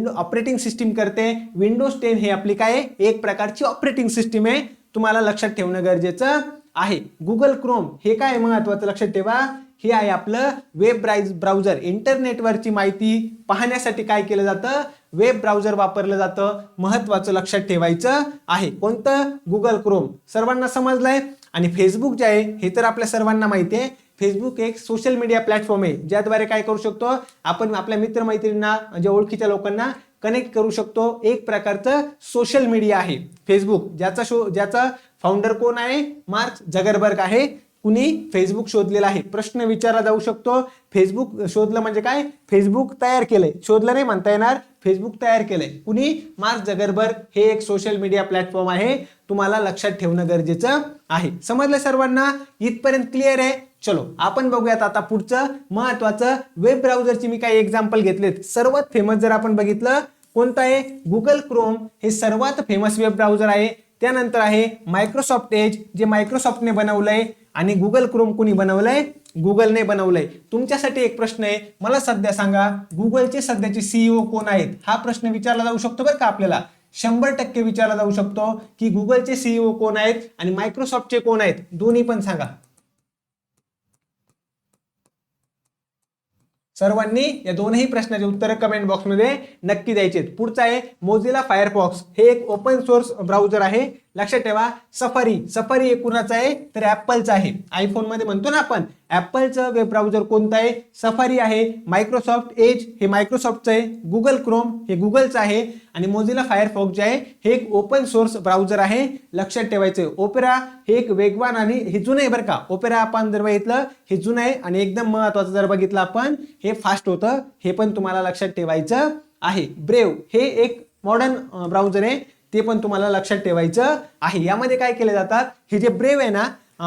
ऑपरेटिंग सिस्टीम करते. विंडोज 10 हे आपली काय, एक प्रकारची ऑपरेटिंग सिस्टीम आहे, तुम्हाला लक्षात ठेवणं गरजेचं आहे. गुगल क्रोम हे काय महत्वाचं लक्षात ठेवा, हे आहे आपलं वेब ब्राउझर. इंटरनेटवरची माहिती पाहण्यासाठी काय केलं जातं, वेब ब्राउझर वापरलं जातं. महत्वाचं लक्षात ठेवायचं आहे. कोणतं, गुगल क्रोम. सर्वांना समजलंय. आणि फेसबुक जे आहे हे तर आपल्या सर्वांना माहिती आहे. फेसबुक एक सोशल मीडिया प्लॅटफॉर्म आहे, ज्याद्वारे काय करू शकतो आपण, आपल्या मित्रमैत्रिणींना, म्हणजे ओळखीच्या लोकांना कनेक्ट करू शकतो. एक प्रकारचं सोशल मीडिया आहे फेसबुक, ज्याचा फाउंडर कोण आहे, मार्क झुकरबर्ग आहे. कुणी, फेसबुक शोधलेला आहे. प्रश्न विचारला जाऊ शकतो, फेसबुक शोधलं म्हणजे काय, फेसबुक तयार केलंय, शोधलं नाही म्हणता येणार, फेसबुक तयार केलंय. कुणी, मार्क झुकरबर्ग. हे एक सोशल मीडिया प्लॅटफॉर्म आहे, तुम्हाला लक्षात ठेवणं गरजेचं आहे. समजलं सर्वांना, इथपर्यंत क्लिअर आहे. चलो आपण बघूयात आता पुढचं महत्वाचं वेब ब्राउझरची मी काही एक्झाम्पल घेतलेत. सर्वात फेमस जर आपण बघितलं कोणतं आहे, गुगल क्रोम हे सर्वात फेमस वेब ब्राउझर आहे. त्यानंतर आहे मायक्रोसॉफ्ट एज जे मायक्रोसॉफ्टने बनवलंय आणि गुगल क्रोम कोणी बनवलंय, गुगलने बनवलंय. तुमच्यासाठी एक प्रश्न आहे, मला सध्या सांगा गुगलचे सध्याचे सीईओ कोण आहेत. हा प्रश्न विचारला जाऊ शकतो बरं का आपल्याला, 100% विचारला जाऊ शकतो की गुगलचे सीईओ कोण आहेत आणि मायक्रोसॉफ्टचे कोण आहेत, दोन्ही पण सांगा. सर्वांनी या दोनही प्रश्नाचे उत्तर कमेंट बॉक्समध्ये नक्की द्यायचे. पुढचा आहे मोझिला फायरफॉक्स, हे एक ओपन सोर्स ब्राउझर आहे. लक्षात ठेवा. सफारी हे कुणाचं आहे तर ऍपलचं आहे. आयफोन मध्ये म्हणतो ना आपण, ऍपलचं वेब ब्राउझर कोणतं आहे, सफारी आहे. मायक्रोसॉफ्ट एज हे मायक्रोसॉफ्टचं आहे. गुगल क्रोम हे गुगलचं आहे आणि मोझिला फायरफॉक्स जे आहे हे एक ओपन सोर्स ब्राउझर आहे. लक्षात ठेवायचं. ओपेरा हे एक वेगवान आणि हे जुनं आहे बरं का. ओपेरा आपण जर बघितलं हे जुनं आहे आणि एकदम महत्वाचं जर बघितलं आपण हे फास्ट होतं, हे पण तुम्हाला लक्षात ठेवायचं आहे. ब्रेव्ह हे एक मॉडर्न ब्राउझर आहे, ते पण तुम्हाला लक्षात ठेवायचं आहे. यामध्ये काय केले जातात, हे जे ब्रेव्ह आहे ना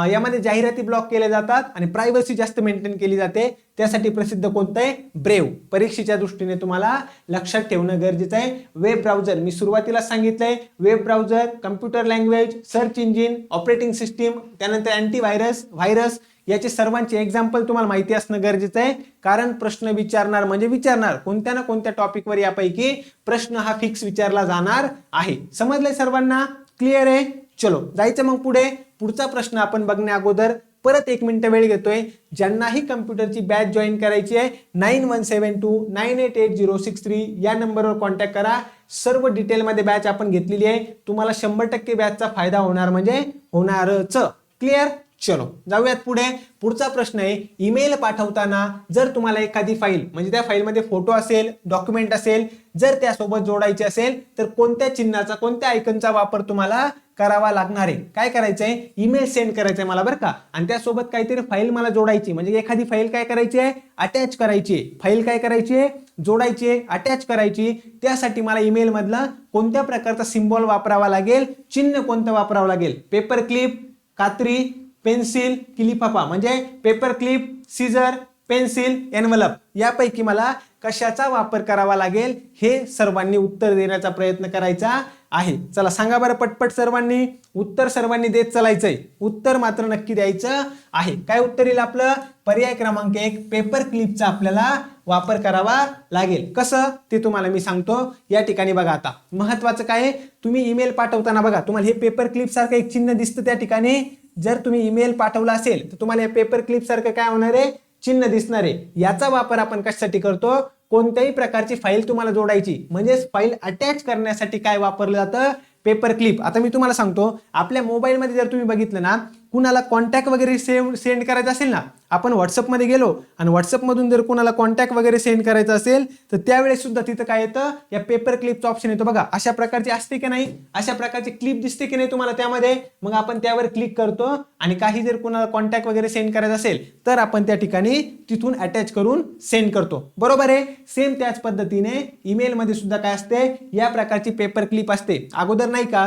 यामध्ये जाहिराती ब्लॉक केल्या जातात आणि प्रायव्हसी जास्त मेंटेन केली जाते. त्यासाठी प्रसिद्ध कोणतं आहे, ब्रेव्ह. परीक्षेच्या दृष्टीने तुम्हाला लक्षात ठेवणं गरजेचं आहे. वेब ब्राउझर मी सुरुवातीला सांगितलंय, web browser, computer language, search engine, operating system, त्यानंतर अँटी व्हायरस याचे सर्वांचे एक्झाम्पल तुम्हाला माहिती असणं गरजेचं आहे. कारण प्रश्न विचारणार म्हणजे विचारणार कोणत्या ना कोणत्या टॉपिकवर यापैकी प्रश्न हा फिक्स विचारला जाणार आहे. समजलंय सर्वांना, क्लिअर आहे. चलो जायचं मग पुढे. पुढचा प्रश्न आपण बघण्या अगोदर परत 1 मिनिट वेळ घेतोय. ज्यांनाही कम्प्युटरची बॅच जॉईन करायची आहे 9172988063 या नंबरवर कॉन्टॅक्ट करा. सर्व डिटेलमध्ये बॅच आपण घेतलेली आहे. तुम्हाला 100% बॅचचा फायदा होणार म्हणजे होणारच. क्लिअर. चलो जाऊयात पुढे. पुढचा प्रश्न आहे, ईमेल पाठवताना जर तुम्हाला एखादी फाईल म्हणजे त्या फाईलमध्ये फोटो असेल, डॉक्युमेंट असेल, जर त्यासोबत जोडायचे असेल तर कोणत्या चिन्हाचा, कोणत्या आयकनचा वापर तुम्हाला करावा लागणार आहे. काय करायचंय, ईमेल सेंड करायचंय मला बरं का, आणि त्यासोबत काहीतरी फाईल मला जोडायची, म्हणजे एखादी फाईल काय करायची आहे, अटॅच करायची. फाईल काय करायची आहे, जोडायची आहे, अटॅच करायची. त्यासाठी मला ईमेल मधला कोणत्या प्रकारचा सिम्बॉल वापरावा लागेल, चिन्ह कोणतं वापरावं लागेल. पेपर क्लिप, कात्री, पेन्सिल की लिफाफा, म्हणजे paper clip, scissor, pencil, envelope यापैकी मला कशाचा वापर करावा लागेल हे सर्वांनी उत्तर देण्याचा प्रयत्न करायचा आहे. चला सांगा बरं पटपट सर्वांनी. उत्तर सर्वांनी देत चालायचंय. उत्तर मात्र नक्की द्यायचं आहे. काय उत्तर येईल आपलं, पर्याय क्रमांक 1 पेपर क्लिपचा आपल्याला वापर करावा लागेल. कसं ते तुम्हाला मी सांगतो. या ठिकाणी बघा, आता महत्वाचं काय, तुम्ही ईमेल पाठवताना बघा तुम्हाला हे पेपर क्लिप सारखं एक चिन्ह दिसतं. त्या ठिकाणी जर तुम्ही ईमेल पाठवला असेल तर तुम्हाला हे पेपर क्लिप सारखं काय होणार आहे, चिन्ह दिसणार आहे. याचा वापर आपण कशासाठी करतो, कोणत्याही प्रकारची फाईल तुम्हाला जोडायची म्हणजे फाईल अटॅच करण्यासाठी काय वापरलं जातं, पेपर क्लिप. आता मी तुम्हाला सांगतो, आपल्या मोबाईलमध्ये जर तुम्ही बघितलं ना, कुणाला कॉन्टॅक्ट वगैरे सेंड करायचं असेल ना, आपण व्हॉट्सअपमध्ये गेलो आणि व्हॉट्सअपमधून जर कुणाला कॉन्टॅक्ट वगैरे सेंड करायचं असेल तर त्यावेळेस सुद्धा तिथं काय येतं, या पेपर क्लिपचा ऑप्शन येतो बघा. अशा प्रकारची असते की नाही, अशा प्रकारची क्लिप दिसते की नाही तुम्हाला त्यामध्ये. मग आपण त्यावर क्लिक करतो आणि काही जर कुणाला कॉन्टॅक्ट वगैरे सेंड करायचं असेल तर आपण त्या ठिकाणी तिथून अटॅच करून सेंड करतो. बरोबर आहे. सेम त्याच पद्धतीने ईमेल मध्ये सुद्धा काय असते, या प्रकारची पेपर क्लिप असते. अगोदर नाही का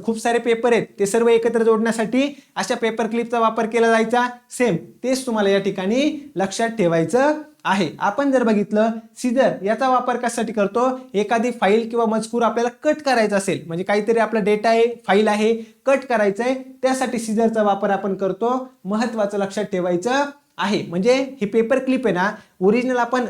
खूप सारे पेपर आहेत, ते सर्व एकत्र जोडण्यासाठी अशा पेपर क्लिपचा वापर केला जायचा. सेम तेच तुम्हाला या ठिकाणी लक्षात ठेवायचं आहे. आपण जर बघितलं सीजर, याचा वापर कशासाठी करतो, एखादी फाईल किंवा मजकूर आपल्याला कट करायचा असेल, म्हणजे काहीतरी आपला डेटा आहे, फाईल आहे, कट करायचं आहे, त्यासाठी सीजरचा वापर आपण करतो. महत्वाचं लक्षात ठेवायचं आहे. म्हणजे हे पेपर क्लिप आहे ना, ओरिजिनल आपण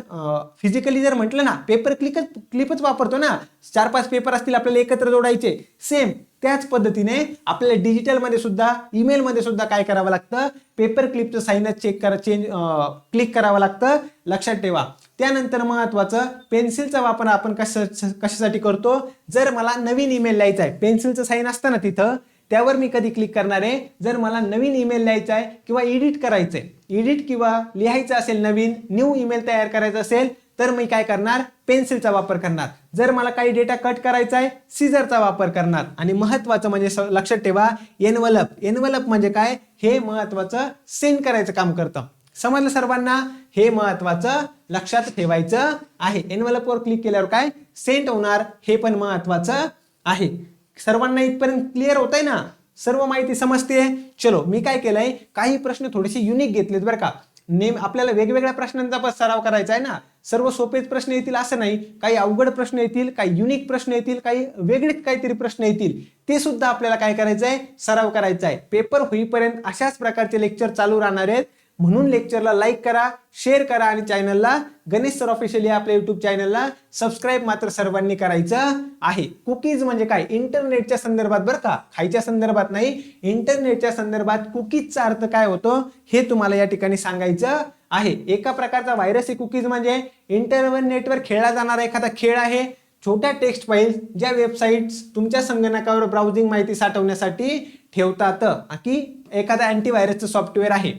फिजिकली जर म्हटलं ना, पेपर क्लिपच वापरतो ना. 4-5 पेपर असतील आपल्याला एकत्र जोडायचे. सेम त्याच पद्धतीने आपल्याला डिजिटल मध्ये सुद्धा, ईमेल मध्ये सुद्धा काय करावं लागतं, पेपर क्लिपचं साईनच क्लिक करावं लागतं. लक्षात ठेवा. त्यानंतर महत्वाचं, पेन्सिलचा वापर आपण कशासाठी करतो, जर मला नवीन ईमेल लिहायचा आहे, पेन्सिलचं साईन असतं ना तिथं, त्यावर मी कधी क्लिक करणार आहे, जर मला नवीन ईमेल लिहायचा आहे किंवा एडिट करायचंय, एडिट किंवा लिहायचं असेल, नवीन न्यू ईमेल तयार करायचा असेल तर मी काय करणार, पेन्सिलचा वापर करणार. जर मला काही डेटा कट करायचा आहे, सीजरचा वापर करणार. आणि महत्वाचं म्हणजे लक्षात ठेवा, एनवलप म्हणजे काय, हे महत्वाचं सेंड करायचं काम करतं. समजलं सर्वांना, हे महत्वाचं लक्षात ठेवायचं आहे. एनवलपवर क्लिक केल्यावर काय सेंड होणार, हे पण महत्वाचं आहे. सर्वांना इथपर्यंत क्लिअर होतंय ना. सर्व माहिती समजते? चलो मी काय केलंय, काही प्रश्न थोडेसे युनिक घेतलेत बरं का. आपल्याला वेगवेगळ्या प्रश्नांचा पण सराव करायचा आहे ना. सर्व सोपेच प्रश्न येतील असं नाही, काही अवघड प्रश्न येतील, काही युनिक प्रश्न येतील, काही वेगळेच काहीतरी प्रश्न येतील, ते सुद्धा आपल्याला काय करायचं आहे, सराव करायचा आहे. पेपर होईपर्यंत अशाच प्रकारचे लेक्चर चालू राहणार आहेत. म्हणून लेक्चरला लाईक करा, शेअर करा आणि चॅनलला गणेश सर ऑफिशियल या आपल्या युट्यूब चॅनलला सबस्क्राईब मात्र सर्वांनी करायचं आहे. कुकीज म्हणजे काय, इंटरनेटच्या संदर्भात बरं का, खायच्या संदर्भात नाही, इंटरनेटच्या संदर्भात कुकीजचा अर्थ काय होतो हे तुम्हाला या ठिकाणी सांगायचं आहे. एका प्रकारचा व्हायरस कुकीज म्हणजे इंटरनेटवर खेळला जाणारा एखादा खेळ आहे. छोट्या टेक्स्ट फाईल्स ज्या वेबसाईट्स तुमच्या संगणकावर ब्राउझिंग माहिती साठवण्यासाठी ठेवतात, की एखादा अँटीव्हायरसचं सॉफ्टवेअर आहे.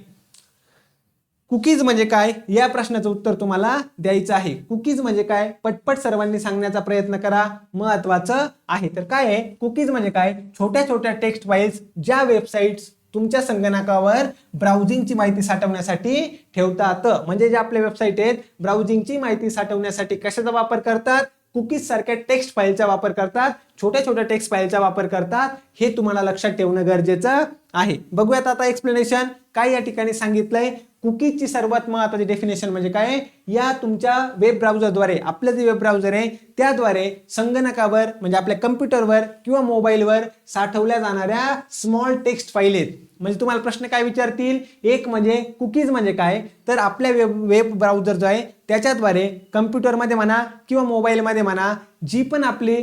कुकीज म्हणजे काय या प्रश्नाचं उत्तर तुम्हाला द्यायचं आहे. कुकीज म्हणजे काय, पटपट सर्वांनी सांगण्याचा प्रयत्न करा, महत्वाचं आहे. तर काय आहे कुकीज म्हणजे काय, छोट्या छोट्या टेक्स्ट फाईल्स ज्या वेबसाईट्स तुमच्या संगणकावर ब्राउझिंगची माहिती साठवण्यासाठी ठेवतात. म्हणजे जे आपल्या वेबसाईट आहेत ब्राउझिंगची माहिती साठवण्यासाठी कशाचा वापर करतात, कुकीज सारख्या टेक्स्ट फाईलचा वापर करतात, छोट्या छोट्या टेक्स्ट फाईलचा वापर करतात. हे तुम्हाला लक्षात ठेवणं गरजेचं आहे. बघूयात आता एक्सप्लेनेशन. काय या ठिकाणी सांगितलंय, कुकीजची सर्वात महत्त्वाची डेफिनेशन म्हणजे काय, या तुमच्या वेब ब्राउझरद्वारे, आपलं जे वेब ब्राउझर आहे त्याद्वारे संगणकावर म्हणजे आपल्या कम्प्युटरवर किंवा मोबाईलवर साठवल्या जाणाऱ्या स्मॉल टेक्स्ट फाईल आहेत. म्हणजे तुम्हाला प्रश्न काय विचारतील, एक म्हणजे कुकीज म्हणजे काय, तर आपल्या वेब ब्राउझर जो आहे त्याच्याद्वारे कम्प्युटरमध्ये म्हणा किंवा मोबाईलमध्ये म्हणा जी पण आपली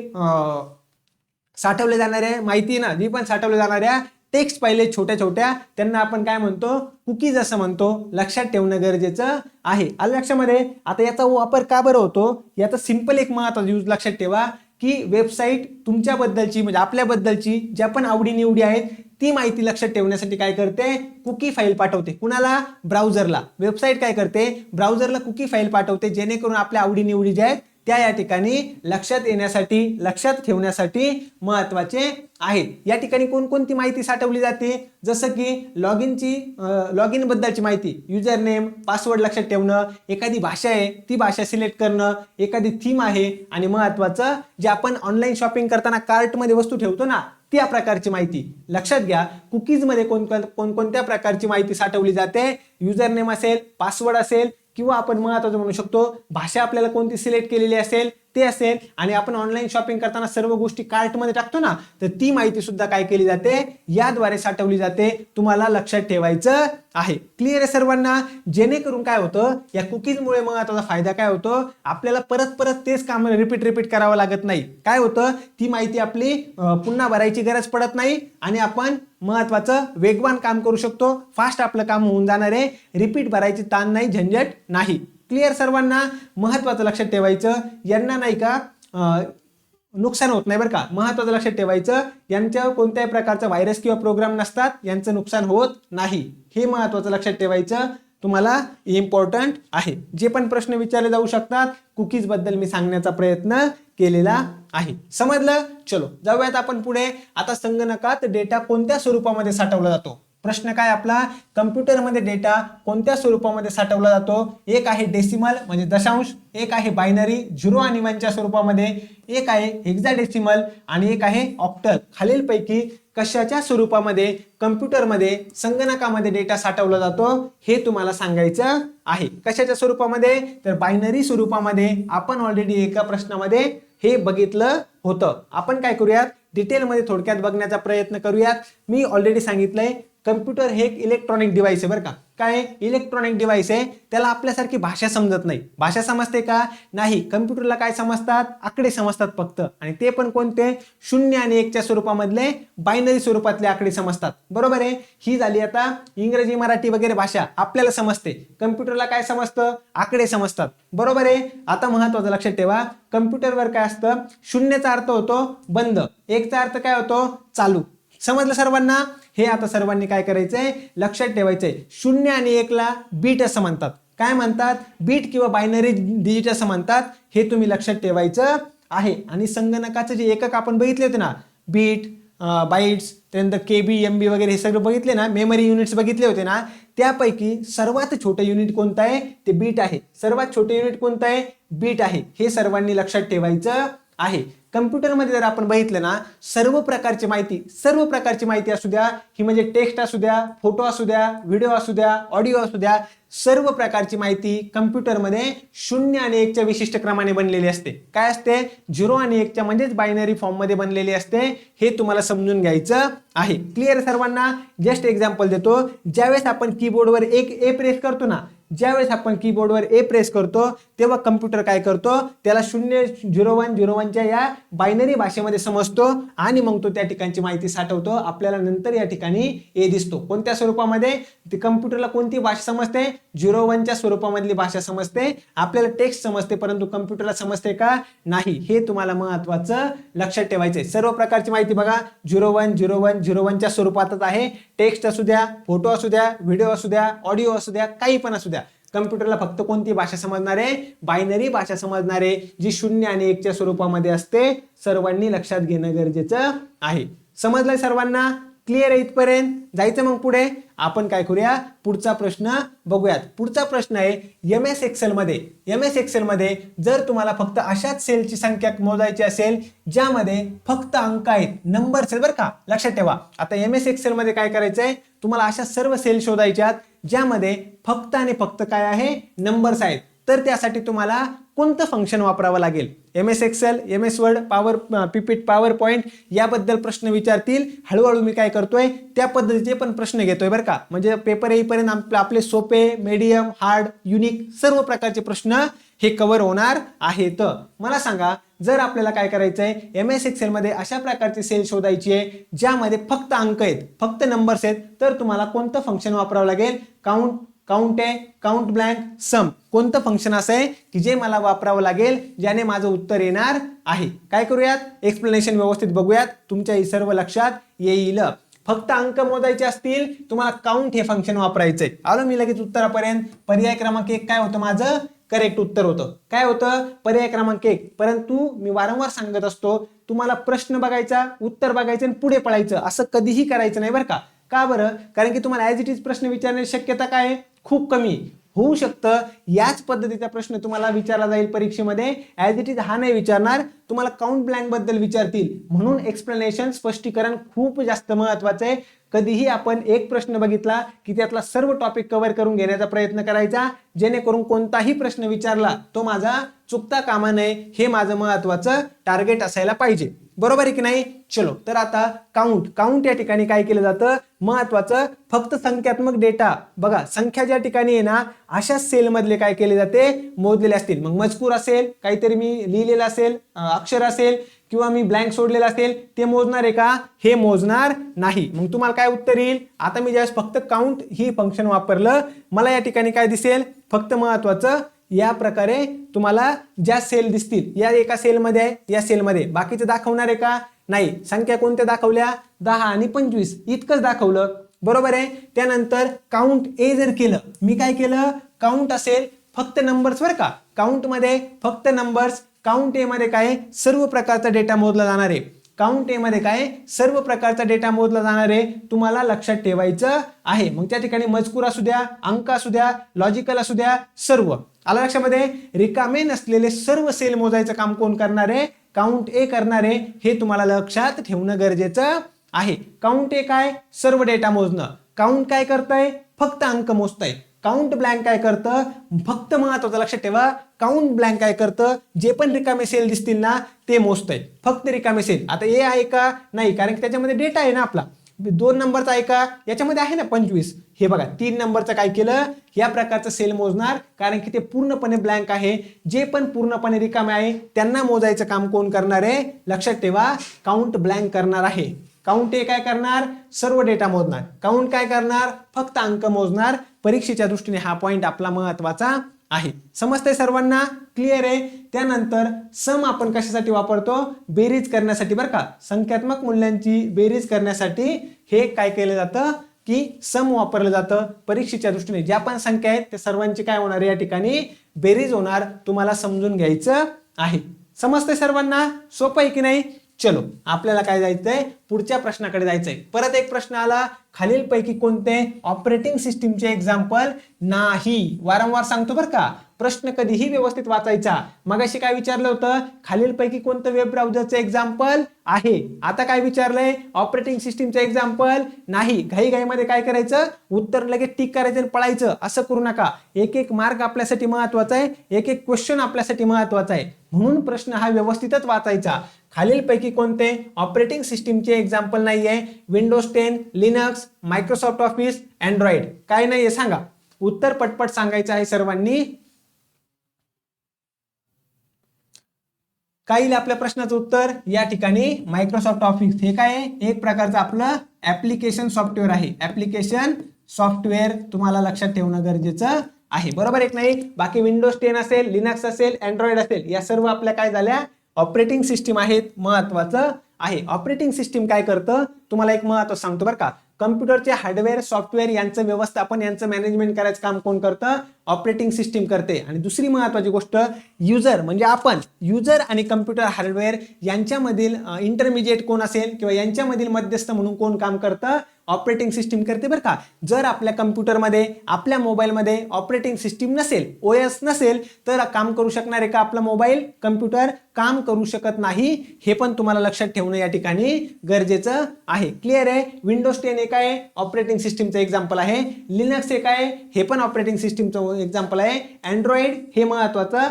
साठवल्या जाणाऱ्या माहिती ना, जी पण साठवल्या जाणाऱ्या टेक्स्ट फाईल छोट्या छोट्या, त्यांना आपण काय म्हणतो, कुकीज असं म्हणतो. लक्षात ठेवणं गरजेचं आहे. आलं लक्षामध्ये. आता याचा वापर का बरं होतो, याचा सिंपल एक महत्त्वाचा यूज लक्षात ठेवा, की वेबसाईट तुमच्याबद्दलची म्हणजे आपल्याबद्दलची ज्या पण आवडीनिवडी आहेत ती माहिती लक्षात ठेवण्यासाठी काय करते, कुकी फाईल पाठवते. कुणाला, ब्राउझरला. वेबसाईट काय करते, ब्राउझरला कुकी फाईल पाठवते, जेणेकरून आपल्या आवडीनिवडी ज्या आहेत त्या या ठिकाणी लक्षात येण्यासाठी, लक्षात ठेवण्यासाठी महत्वाचे आहेत. या ठिकाणी कोणकोणती माहिती साठवली जाते, जसं की लॉगिन बद्दलची माहिती, युजर नेम, पासवर्ड लक्षात ठेवणं, एखादी भाषा आहे ती भाषा सिलेक्ट करणं, एखादी थीम आहे, आणि महत्वाचं जे आपण ऑनलाईन शॉपिंग करताना कार्टमध्ये वस्तू ठेवतो ना, त्या प्रकारची माहिती लक्षात घ्या. कुकीजमध्ये कोणकोणत्या प्रकारची माहिती साठवली जाते, युजर नेम असेल, पासवर्ड असेल, किंवा आपण महत्वाचं म्हणू शकतो भाषा आपल्याला कोणती सिलेक्ट केलेली असेल ते असेल, आणि आपण ऑनलाईन शॉपिंग करताना सर्व गोष्टी कार्टमध्ये टाकतो ना, तर ती माहिती सुद्धा काय केली जाते, याद्वारे साठवली जाते. तुम्हाला लक्षात ठेवायचं आहे. क्लिअर आहे सर्वांना. जेणेकरून काय होतं, या कुकीजमुळे महत्वाचा फायदा काय होतो, आपल्याला परत परत तेच काम रिपीट करावं लागत नाही. काय होतं, ती माहिती आपली पुन्हा भरायची गरज पडत नाही, आणि आपण महत्वाचं वेगवान काम करू शकतो. फास्ट आपलं काम होऊन जाणार आहे. रिपीट भरायची ताण नाही, झंझट नाही. क्लिअर सर्वांना. महत्वाचं लक्षात ठेवायचं, यांना नाही का नुकसान होत नाही बरं का. महत्वाचं लक्षात ठेवायचं, यांच्या कोणत्याही प्रकारचा व्हायरस किंवा प्रोग्राम नसतात, यांचं नुकसान होत नाही. हे महत्वाचं लक्षात ठेवायचं तुम्हाला इम्पॉर्टंट आहे. जे पण प्रश्न विचारले जाऊ शकतात कुकीज बद्दल मी सांगण्याचा प्रयत्न केलेला आहे. समजलं. चलो जाऊयात आपण पुढे. आता संगणकात डेटा कोणत्या स्वरूपामध्ये साठवला जातो. प्रश्न काय आपला, कम्प्युटरमध्ये डेटा कोणत्या स्वरूपामध्ये साठवला जातो. एक आहे डेसिमल म्हणजे दशांश, एक आहे बायनरी 0 आणि 1च्या स्वरूपामध्ये, एक आहे हेक्साडेसिमल, आणि एक आहे ऑक्टल. खालीलपैकी कशाच्या स्वरूपामध्ये कम्प्युटरमध्ये संगणकामध्ये डेटा साठवला जातो हे तुम्हाला सांगायचं आहे. कशाच्या स्वरूपामध्ये, तर बायनरी स्वरूपामध्ये. आपण ऑलरेडी एका प्रश्नामध्ये हे बघितलं होतं. आपण काय करूयात, डिटेलमध्ये थोडक्यात बघण्याचा प्रयत्न करूयात. मी ऑलरेडी सांगितलंय कम्प्युटर हे एक इलेक्ट्रॉनिक डिव्हाइस आहे बरं का. काय इलेक्ट्रॉनिक डिव्हाइस आहे, त्याला आपल्यासारखी भाषा समजत नाही. भाषा समजते का, नाही. कम्प्युटरला काय समजतात, आकडे समजतात फक्त, आणि ते पण कोणते, 0 आणि 1च्या स्वरूपामधले बायनरी स्वरूपातले आकडे समजतात. बरोबर आहे. ही झाली आता इंग्रजी मराठी वगैरे भाषा आपल्याला समजते. कम्प्युटरला काय समजतं, आकडे समजतात. बरोबर आहे. आता महत्वाचं लक्षात ठेवा, कम्प्युटरवर काय असतं, 0चा अर्थ होतो बंद, 1चा अर्थ काय होतो, चालू. समजलं सर्वांना. हे आता सर्वांनी काय करायचंय, लक्षात ठेवायचंय. 0 आणि 1ला बीट असं म्हणतात. काय म्हणतात, बीट किंवा बायनरी डिजिट असं म्हणतात. हे तुम्ही लक्षात ठेवायचं आहे. आणि संगणकाचं जे एकक आपण बघितले होते ना, बीट, बाईट्स, त्यानंतर केबी, एमबी वगैरे हे सगळं बघितले ना, मेमरी युनिट्स बघितले होते ना, त्यापैकी सर्वात छोटं युनिट कोणतं आहे, ते बीट आहे. सर्वात छोटे युनिट कोणतं आहे, बीट आहे. हे सर्वांनी लक्षात ठेवायचं आहे. कम्प्युटरमध्ये जर आपण बघितलं ना, सर्व प्रकारची माहिती असू द्या, ही म्हणजे टेक्स्ट असू द्या, फोटो असू द्या, व्हिडिओ असू द्या, ऑडिओ असू द्या, सर्व प्रकारची माहिती कम्प्युटरमध्ये 0 आणि 1च्या विशिष्ट क्रमाने बनलेली असते. काय असते? 0 आणि 1च्या म्हणजेच बायनरी फॉर्म मध्ये बनलेली असते. हे तुम्हाला समजून घ्यायचं आहे. क्लिअर सर्वांना? जस्ट एक्झाम्पल देतो. ज्यावेळेस आपण कीबोर्डवर एक ए प्रेस करतो ना, ज्यावेळेस आपण कीबोर्डवर ए प्रेस करतो तेव्हा कम्प्युटर काय करतो, त्याला 0 01 या बायनरी भाषेमध्ये समजतो आणि मग तो त्या ठिकाणची माहिती साठवतो. आपल्याला नंतर या ठिकाणी ए दिसतो. कोणत्या स्वरूपामध्ये? ते कम्प्युटरला कोणती भाषा समजते? 01च्या स्वरूपामधली भाषा समजते. आपल्याला टेक्स्ट समजते, परंतु कम्प्युटरला समजते का? नाही. हे तुम्हाला महत्वाचं लक्षात ठेवायचंय. सर्व प्रकारची माहिती बघा 01 स्वरूपातच आहे. टेक्स्ट असू द्या, फोटो असू द्या, व्हिडिओ असू द्या, ऑडिओ असू द्या, काही पण असू द्या. कम्प्युटरला फक्त कोणती भाषा समजणार आहे? बायनरी भाषा समजणार आहे, जी 0 आणि 1च्या स्वरूपामध्ये असते. सर्वांनी लक्षात घेणं गरजेचं आहे. समजलंय सर्वांना? क्लिअर आहे इथपर्यंत? जायचं मग पुढे. आपण काय करूया, पुढचा प्रश्न बघूयात. पुढचा प्रश्न आहे एमएस एक्सेल मध्ये जर तुम्हाला फक्त अशाच सेलची संख्या मोजायची असेल ज्यामध्ये फक्त अंक आहेत, नंबर्स आहेत बरं का, लक्षात ठेवा. आता एमएस एक्सेल मध्ये काय करायचंय, तुम्हाला अशा सर्व सेल शोधायच्यात ज्यामध्ये फक्त आणि फक्त काय आहे, नंबर्स आहेत. तर त्यासाठी तुम्हाला कोणतं फंक्शन वापरावं लागेल? MS Excel, MS Word, PowerPoint याबद्दल प्रश्न विचारतील. हळूहळू मी काय करतोय, त्या पद्धतीचे पण प्रश्न घेतोय बरं का. म्हणजे पेपर येईपर्यंत आपले सोपे, मीडियम, हार्ड, युनिक सर्व प्रकारचे प्रश्न हे कव्हर होणार आहेत. मला सांगा, जर आपल्याला काय करायचंय, एमएस एक्सेल मध्ये अशा प्रकारची सेल शोधायची आहे ज्यामध्ये फक्त अंक आहेत, फक्त नंबर्स आहेत, तर तुम्हाला कोणतं फंक्शन वापरावं लागेल? काउंट ब्लँक, सम. कोणतं फंक्शन असं आहे की जे मला वापरावं लागेल, ज्याने माझं उत्तर येणार आहे? काय करूयात, एक्सप्लेनेशन व्यवस्थित बघूयात, तुमच्या सर्व लक्षात येईल. फक्त अंक मोजायचे असतील तुम्हाला काउंट हे फंक्शन वापरायचंय. आलो मी लगेच उत्तरापर्यंत. पर्याय क्रमांक 1 काय होतं माझं? करेक्ट उत्तर होतं. काय होतं? पर्याय क्रमांक 1. परंतु मी वारंवार सांगत असतो, तुम्हाला प्रश्न बघायचा, उत्तर बघायचं आणि पुढे पळायचं, असं कधीही करायचं नाही बरं का. का बरं? कारण की तुम्हाला ॲज इट इज प्रश्न विचारण्याची शक्यता काय आहे? खूप कमी होऊ शकतं. याच पद्धतीचा प्रश्न तुम्हाला विचारला जाईल परीक्षेमध्ये. ॲज इट इज हा नाही विचारणार, तुम्हाला काउंट ब्लँक बद्दल विचारतील. म्हणून एक्सप्लेनेशन, स्पष्टीकरण खूप जास्त महत्वाचं आहे. कधीही आपण एक प्रश्न बघितला की त्यातला सर्व टॉपिक कव्हर करून घेण्याचा प्रयत्न करायचा, जेणेकरून कोणताही प्रश्न विचारला तो माझा चुकता कामा नये. हे माझं महत्वाचं टार्गेट असायला पाहिजे. बरोबर आहे की नाही? चलो, तर आता काउंट या ठिकाणी काय केलं जातं? महत्वाचं फक्त संख्यात्मक डेटा बघा, संख्या ज्या ठिकाणी आहे ना, अशा सेल मधले काय केले जाते? मोजलेले असतील. मग मजकूर असेल, काहीतरी मी लिहिलेलं असेल, अक्षर असेल किंवा मी ब्लँक सोडलेलं असेल, ते मोजणार आहे का? हे मोजणार नाही. मग तुम्हाला काय उत्तर येईल? आता मी ज्यावेळेस फक्त काउंट ही फंक्शन वापरलं, मला या ठिकाणी काय दिसेल? फक्त महत्वाचं या प्रकारे तुम्हाला ज्या सेल दिसतील, या एका सेलमध्ये आहे, या सेलमध्ये बाकीचं दाखवणार आहे का? नाही. संख्या कोणत्या दाखवल्या? 10 आणि 25 इतकंच दाखवलं. बरोबर आहे. त्यानंतर काउंट ए जर केलं, मी काय केलं? काउंट असेल फक्त नंबर्स बरं का. काउंट मध्ये फक्त नंबर्स. काउंट ए मध्ये काय? सर्व प्रकारचा डेटा मोजला जाणार आहे. काउंट ए मध्ये काय? सर्व प्रकारचा डेटा मोजला जाणार आहे. तुम्हाला लक्षात ठेवायचं आहे. मग त्या ठिकाणी मजकूर असू द्या, अंक असू द्या, लॉजिकल असू द्या, सर्व आलं लक्षामध्ये. रिकामे नसलेले सर्व सेल मोजायचं काम कोण करणार आहे? काउंट ए करणार आहे. हे तुम्हाला लक्षात ठेवणं गरजेचं आहे. काउंट ए काय? सर्व डेटा मोजणं. काउंट काय करतंय? फक्त अंक मोजतंय. काउंट ब्लँक काय करतं? फक्त महत्वाचं लक्षात ठेवा, काउंट ब्लँक काय करतं? जे पण रिकामे सेल दिसतील ना, ते मोजतंय. फक्त रिकामे सेल. आता ए आहे का? नाही, कारण की त्याच्यामध्ये डेटा आहे ना आपला. 2 नंबरचा आहे का? याच्यामध्ये आहे ना 25. हे बघा, 3 नंबरचं काय केलं? या प्रकारचं सेल मोजणार, कारण की ते पूर्णपणे ब्लँक आहे. जे पण पूर्णपणे रिकामे आहे त्यांना मोजायचं काम कोण करणार आहे? लक्षात ठेवा, काउंट ब्लँक करणार आहे. काउंट ए काय करणार? सर्व डेटा मोजणार. काउंट काय करणार? फक्त अंक मोजणार. परीक्षेच्या दृष्टीने हा पॉइंट आपला महत्वाचा आहे. समजतंय सर्वांना? क्लिअर आहे. त्यानंतर सम आपण कशासाठी वापरतो? बेरीज करण्यासाठी बरं का. संख्यात्मक मूल्यांची बेरीज करण्यासाठी हे काय केलं जातं की सम वापरलं जातं. परीक्षेच्या दृष्टीने ज्या पण संख्या आहेत त्या सर्वांची काय होणार या ठिकाणी? बेरीज होणार. तुम्हाला समजून घ्यायचं आहे. समजतंय सर्वांना? सोपं आहे की नाही? चलो, आपल्याला काय जायचंय? पुढच्या प्रश्नाकडे जायचंय. परत एक प्रश्न आला, खालीलपैकी कोणते ऑपरेटिंग सिस्टीमचे एक्झाम्पल नाही? वारंवार सांगतो बरं का, प्रश्न कधीही व्यवस्थित वाचायचा. मगाशी काय विचारलं होतं, खालीलपैकी कोणतं वेब ब्राउझरचं एक्झाम्पल आहे. आता काय विचारलंय, ऑपरेटिंग सिस्टीमचं एक्झाम्पल नाही. घाईघाईमध्ये काय करायचं, उत्तर लगेच टिक करायचं आणि पळायचं, असं करू नका. एक एक मार्क आपल्यासाठी महत्वाचा आहे, एक एक क्वेश्चन आपल्यासाठी महत्वाचा आहे. म्हणून प्रश्न हा व्यवस्थितच वाचायचा. खालीलपैकी कोणते ऑपरेटिंग सिस्टीमचे एक्झाम्पल नाहीये, Windows 10, Linux, Microsoft office, Android, काय नाहीये सांगा. उत्तर पटपट सांगायचं आहे सर्वांनी. काय येईल आपल्या प्रश्नाचं उत्तर, या ठिकाणी मायक्रोसॉफ्ट ऑफिस हे काय आहे, एक प्रकारचं आपलं ऍप्लिकेशन सॉफ्टवेअर आहे. ऍप्लिकेशन सॉफ्टवेअर तुम्हाला लक्षात ठेवणं गरजेचं आहे, बरोबर एक नाही. बाकी विंडोज 10 असेल, लिनक्स असेल, अँड्रॉइड असेल, या सर्व आपल्या काय झाल्या, ऑपरेटिंग सिस्टीम आहेत. महत्वाचं आहे. ऑपरेटिंग सिस्टीम काय करतं, तुम्हाला एक महत्त्व सांगतो बरं का. कम्प्युटरचे हार्डवेअर सॉफ्टवेअर यांचं व्यवस्थापन, यांचं मॅनेजमेंट करायचं काम कोण करतं, ऑपरेटिंग सिस्टीम करते. आणि दुसरी महत्वाची गोष्ट, युजर म्हणजे आपण, युजर आणि कम्प्युटर हार्डवेअर यांच्यामधील इंटरमिजिएट कोण असेल किंवा यांच्यामधील मध्यस्थ म्हणून कोण काम करतं, ऑपरेटिंग सिस्टीम करते बरं का. जर आपल्या कम्प्युटरमध्ये, आपल्या मोबाईलमध्ये ऑपरेटिंग सिस्टीम नसेल, ओएस नसेल, तर काम करू शकणार आहे का आपला मोबाईल, कम्प्युटर, काम करू शकत नाही. हे पण तुम्हाला लक्षात ठेवणं या ठिकाणी गरजेचं आहे. क्लिअर आहे. विंडोज 10 एक आहे, ऑपरेटिंग सिस्टीमचं एक्झाम्पल आहे. लिनक्स एक आहे, हे पण ऑपरेटिंग सिस्टीमचं एक्झाम्पल आहे. अँड्रॉइड हे महत्वाचं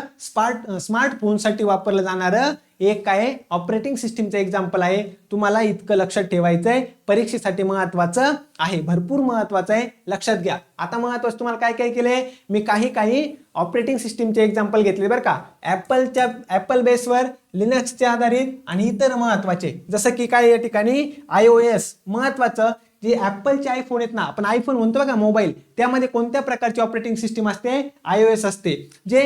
स्मार्टफोनसाठी वापरलं जाणारं एक काय ऑपरेटिंग सिस्टीमचं एक्झाम्पल आहे. तुम्हाला इतकं लक्षात ठेवायचंय, परीक्षेसाठी महत्वाचं आहे, भरपूर महत्वाचं आहे, लक्षात घ्या. आता महत्वाचं तुम्हाला काय काय केलंय, मी काही ऑपरेटिंग सिस्टीमचे एक्झाम्पल घेतले बरं का. ऍपल बेसवर, लिनक्सच्या आधारित आणि इतर महत्वाचे, जसं की काय या ठिकाणी iOS महत्वाचं. जे ऍपलचे आयफोन आहेत ना, आपण आयफोन म्हणतो बघा मोबाईल, त्यामध्ये कोणत्या प्रकारची ऑपरेटिंग सिस्टीम असते, iOS असते. जे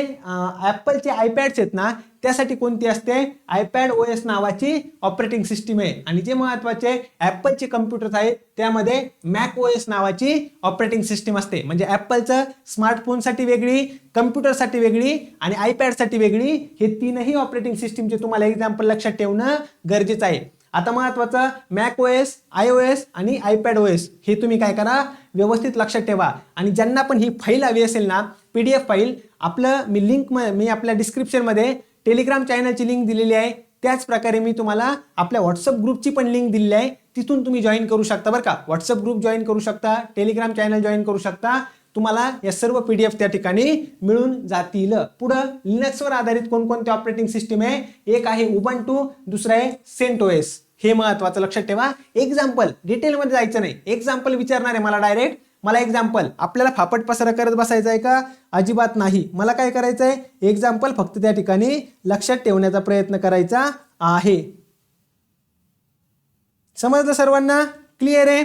ऍपलचे आयपॅड्स आहेत ना, त्यासाठी कोणती असते, आयपॅड ओएस नावाची ऑपरेटिंग सिस्टीम आहे. आणि जे महत्वाचे ऍपलचे कम्प्युटर्स आहेत त्यामध्ये मॅक ओएस नावाची ऑपरेटिंग सिस्टीम असते. म्हणजे ऍपलचं स्मार्टफोनसाठी वेगळी, कम्प्युटरसाठी वेगळी आणि आयपॅडसाठी वेगळी, हे तीनही ऑपरेटिंग सिस्टीमचे तुम्हाला एक्झाम्पल लक्षात ठेवणं गरजेचं आहे. आता महत्वाचं, मॅक ओएस, iOS आणि आयपॅड ओएस हे तुम्ही काय करा, व्यवस्थित लक्षात ठेवा. आणि ज्यांना पण ही फाईल हवी असेल ना, PDF फाईल, मी आपल्या डिस्क्रिप्शनमध्ये टेलिग्राम चॅनलची लिंक दिलेली आहे. त्याच प्रकारे मी तुम्हाला आपल्या व्हॉट्सअप ग्रुपची पण लिंक दिलेली आहे, तिथून तुम्ही जॉईन करू शकता बरं का. व्हॉट्सअप ग्रुप जॉईन करू शकता, टेलिग्राम चॅनल जॉईन करू शकता. तुम्हाला या सर्व PDF त्या ठिकाणी मिळून जातील. पुढं लिनक्सवर आधारित कोणकोणते ऑपरेटिंग सिस्टीम आहे, एक आहे उबंटू, दुसरा आहे CentOS. हे महत्वाचं लक्षात ठेवा. एक्झाम्पल, डिटेलमध्ये जायचं नाही, एक्झाम्पल विचारणार आहे मला डायरेक्ट, मला एक्झाम्पल, आपल्याला फापट पसारा करत बसायचा आहे का, अजिबात नाही. मला काय करायचं आहे, एक्झाम्पल फक्त त्या ठिकाणी लक्षात ठेवण्याचा प्रयत्न करायचा आहे. समजलं सर्वांना, क्लिअर आहे,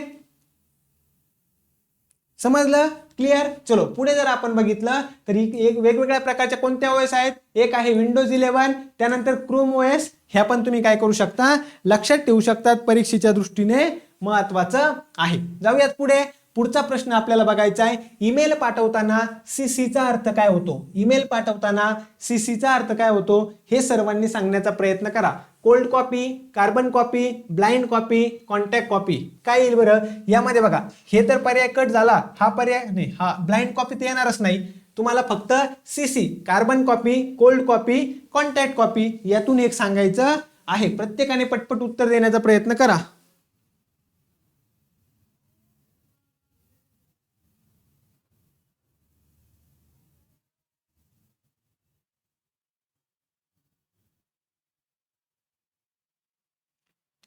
समजलं, क्लिअर. चलो पुढे जर आपण बघितलं तर एक वेगवेगळ्या प्रकारच्या कोणत्या ओएस आहेत, एक आहे विंडोज 11, त्यानंतर क्रोम ओएस. ह्या पण तुम्ही काय करू शकता, लक्षात ठेवू शकतात, परीक्षेच्या दृष्टीने महत्वाचं आहे. जाऊयात पुढे. पुढचा प्रश्न आपल्याला बघायचा आहे, ईमेल पाठवताना CCचा अर्थ काय होतो. ईमेल पाठवताना CCचा अर्थ काय होतो हे सर्वांनी सांगण्याचा प्रयत्न करा. Cold coffee, carbon copy, blind copy, contact copy, काय येईल बरं यामध्ये बघा. हे तर पर्याय कट झाला, हा पर्याय नाही, हा ब्लाइंड कॉपी तर येणारच नाही. तुम्हाला फक्त CC, carbon copy, cold coffee, contact copy यातून एक सांगायचं आहे. प्रत्येकाने पटपट उत्तर देण्याचा प्रयत्न करा.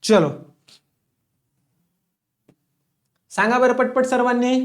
चलो सांगा बरं पटपट सर्वांनी,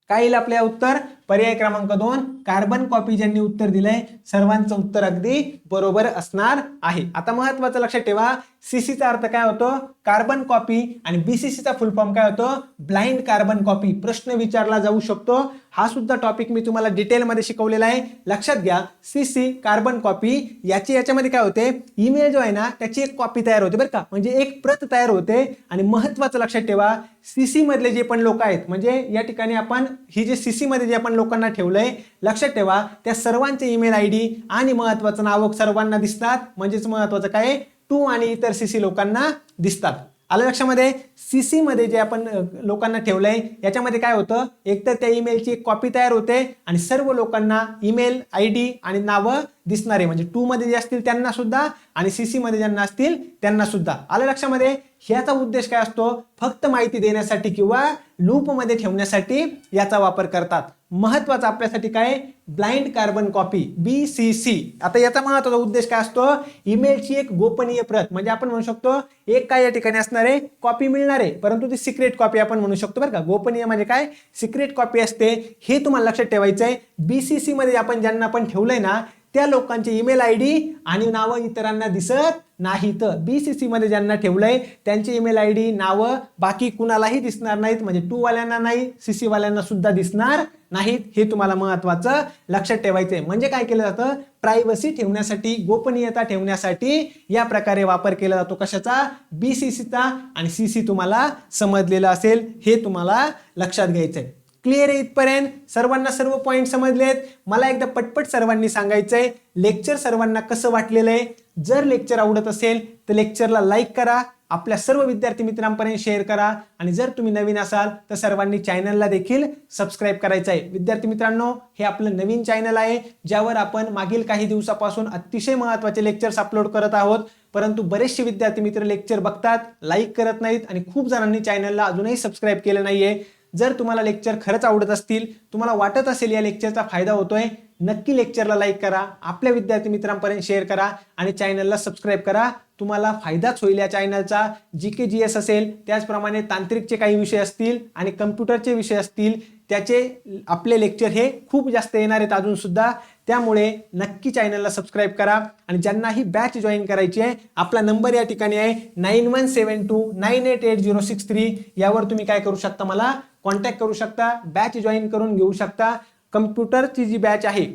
काय येईल आपल्या उत्तर. पर्याय क्रमांक 2 कार्बन कॉपी. ज्यांनी उत्तर दिलंय सर्वांचं उत्तर अगदी बरोबर असणार आहे. आता महत्वाचं लक्षात ठेवा, CCचा अर्थ काय होतो, कार्बन कॉपी, आणि BCCचा फुल फॉर्म काय होतो, ब्लाइंड कार्बन कॉपी. प्रश्न विचारला जाऊ शकतो. हा सुद्धा टॉपिक मी तुम्हाला डिटेलमध्ये शिकवलेला आहे, लक्षात घ्या. CC कार्बन कॉपी याच्यामध्ये काय होते, ईमेल जो आहे ना त्याची एक कॉपी तयार होते बरं का, म्हणजे एक प्रत तयार होते. आणि महत्वाचं लक्षात ठेवा, CC मधले जे पण लोक आहेत, म्हणजे या ठिकाणी आपण ही जे CC मध्ये जे आपण लोकांना ठेवलंय, लक्षात ठेवा त्या सर्वांचे ईमेल ID आणि महत्वाचं नाव सर्वांना दिसतात. म्हणजेच महत्वाचं काय, टू आणि इतर CC लोकांना दिसतात. आलं लक्षामध्ये? CC मध्ये जे आपण लोकांना ठेवलंय याच्यामध्ये काय होतं, एकतर त्या ईमेलची एक कॉपी तयार होते आणि सर्व लोकांना ईमेल ID आणि नावं दिसणारे, म्हणजे 2 मध्ये जे असतील त्यांना सुद्धा आणि CC मध्ये ज्यांना असतील त्यांना सुद्धा. आलं लक्षामध्ये? ह्याचा उद्देश काय असतो, फक्त माहिती देण्यासाठी किंवा लूप मध्ये ठेवण्यासाठी याचा वापर करतात. महत्वाचं आपल्यासाठी काय, ब्लाइंड कार्बन कॉपी BCC. आता याचा महत्वाचा उद्देश काय असतो, ईमेलची एक गोपनीय प्रत, म्हणजे आपण म्हणू शकतो एक काय या ठिकाणी असणार आहे, कॉपी मिळणार आहे, परंतु ती सिक्रेट कॉपी आपण म्हणू शकतो बरं का. गोपनीय म्हणजे काय, सिक्रेट कॉपी असते, हे तुम्हाला लक्षात ठेवायचं आहे. BCC मध्ये आपण ज्यांना आपण ठेवलंय ना त्या लोकांचे ईमेल ID आणि नावं इतरांना दिसत नाहीत. BCC मध्ये ज्यांना ठेवलंय त्यांचे ईमेल ID नावं बाकी कुणालाही दिसणार नाहीत, म्हणजे 2 वाल्यांना नाही, CC वाल्यांना सुद्धा दिसणार नाहीत. हे तुम्हाला महत्वाचं लक्षात ठेवायचंय. म्हणजे काय केलं जातं, प्रायव्हसी ठेवण्यासाठी, गोपनीयता ठेवण्यासाठी या प्रकारे वापर केला जातो. कशाचा, BCCचा. आणि CC तुम्हाला समजलेलं असेल, हे तुम्हाला लक्षात घ्यायचंय. क्लिअर आहे इथपर्यंत? सर्वांना सर्व पॉइंट समजलेत? मला एकदा पटपट सर्वांनी सांगायचंय लेक्चर सर्वांना कसं वाटलेलं आहे. जर लेक्चर आवडत असेल तर लेक्चरला लाईक करा, आपल्या सर्व विद्यार्थी मित्रांपर्यंत शेअर करा आणि जर तुम्ही नवीन असाल तर सर्वांनी चॅनलला देखील सबस्क्राईब करायचं आहे. विद्यार्थी मित्रांनो, हे आपलं नवीन चॅनल आहे ज्यावर आपण मागील काही दिवसापासून अतिशय महत्त्वाचे लेक्चर्स अपलोड करत आहोत, परंतु बरेचसे विद्यार्थी मित्र लेक्चर बघतात, लाईक करत नाहीत आणि खूप जणांनी चॅनलला अजूनही सबस्क्राईब केलं नाहीये. जर तुम्हाला लेक्चर खरंच आवडत असतील, तुम्हाला वाटत असेल या लेक्चरचा फायदा होतोय, नक्की लेक्चरला लाईक करा, आपल्या विद्यार्थी मित्रांपर्यंत शेअर करा आणि चॅनलला सबस्क्राईब करा. तुम्हाला फायदाच होईल या चॅनलचा. GK GS असेल, त्याचप्रमाणे तांत्रिकचे काही विषय असतील आणि कम्प्युटरचे विषय असतील, त्याचे आपले लेक्चर हे खूप जास्त येणार आहेत अजून सुद्धा. त्यामुळे नक्की चॅनलला सबस्क्राईब करा आणि ज्यांनाही बॅच जॉईन करायची आहे, आपला नंबर या ठिकाणी आहे 9172988063. यावर तुम्ही काय करू शकता, मला कॉन्टॅक्ट करू शकता, बॅच जॉईन करून घेऊ शकता. कम्प्युटरची जी बॅच आहे,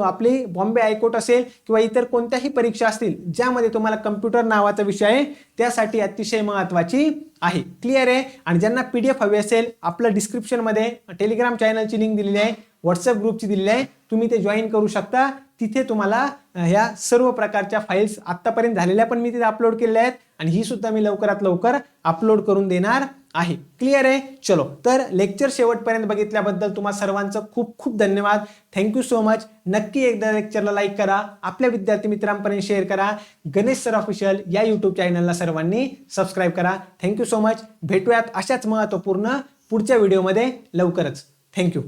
आपली बॉम्बे हायकोर्ट असेल किंवा इतर कोणत्याही परीक्षा असतील ज्यामध्ये तुम्हाला कम्प्युटर नावाचा विषय आहे, त्यासाठी अतिशय महत्त्वाची आहे. क्लिअर आहे? आणि ज्यांना PDF हवी असेल, आपलं डिस्क्रिप्शनमध्ये टेलिग्राम चॅनलची लिंक दिलेली आहे, व्हॉट्सअप ग्रुपची दिलेली आहे, तुम्ही ते जॉईन करू शकता. तिथे तुम्हाला ह्या सर्व प्रकारच्या फाईल्स आत्तापर्यंत झालेल्या पण मी तिथे अपलोड केलेल्या आहेत आणि ही सुद्धा मी लवकरात लवकर अपलोड करून देणार आहे. क्लिअर आहे? चलो, तर लेक्चर शेवटपर्यंत बघितल्याबद्दल तुम्हा सर्वांचं खूप खूप धन्यवाद. Thank you so much. नक्की एकदा लेक्चरला लाईक करा, आपल्या विद्यार्थी मित्रांपर्यंत शेअर करा. गणेश सर ऑफिशियल या यूट्यूब चॅनलला सर्वांनी सबस्क्राईब करा. Thank you so much. भेटूयात अशाच महत्त्वपूर्ण पुढच्या व्हिडिओमध्ये लवकरच. थँक्यू.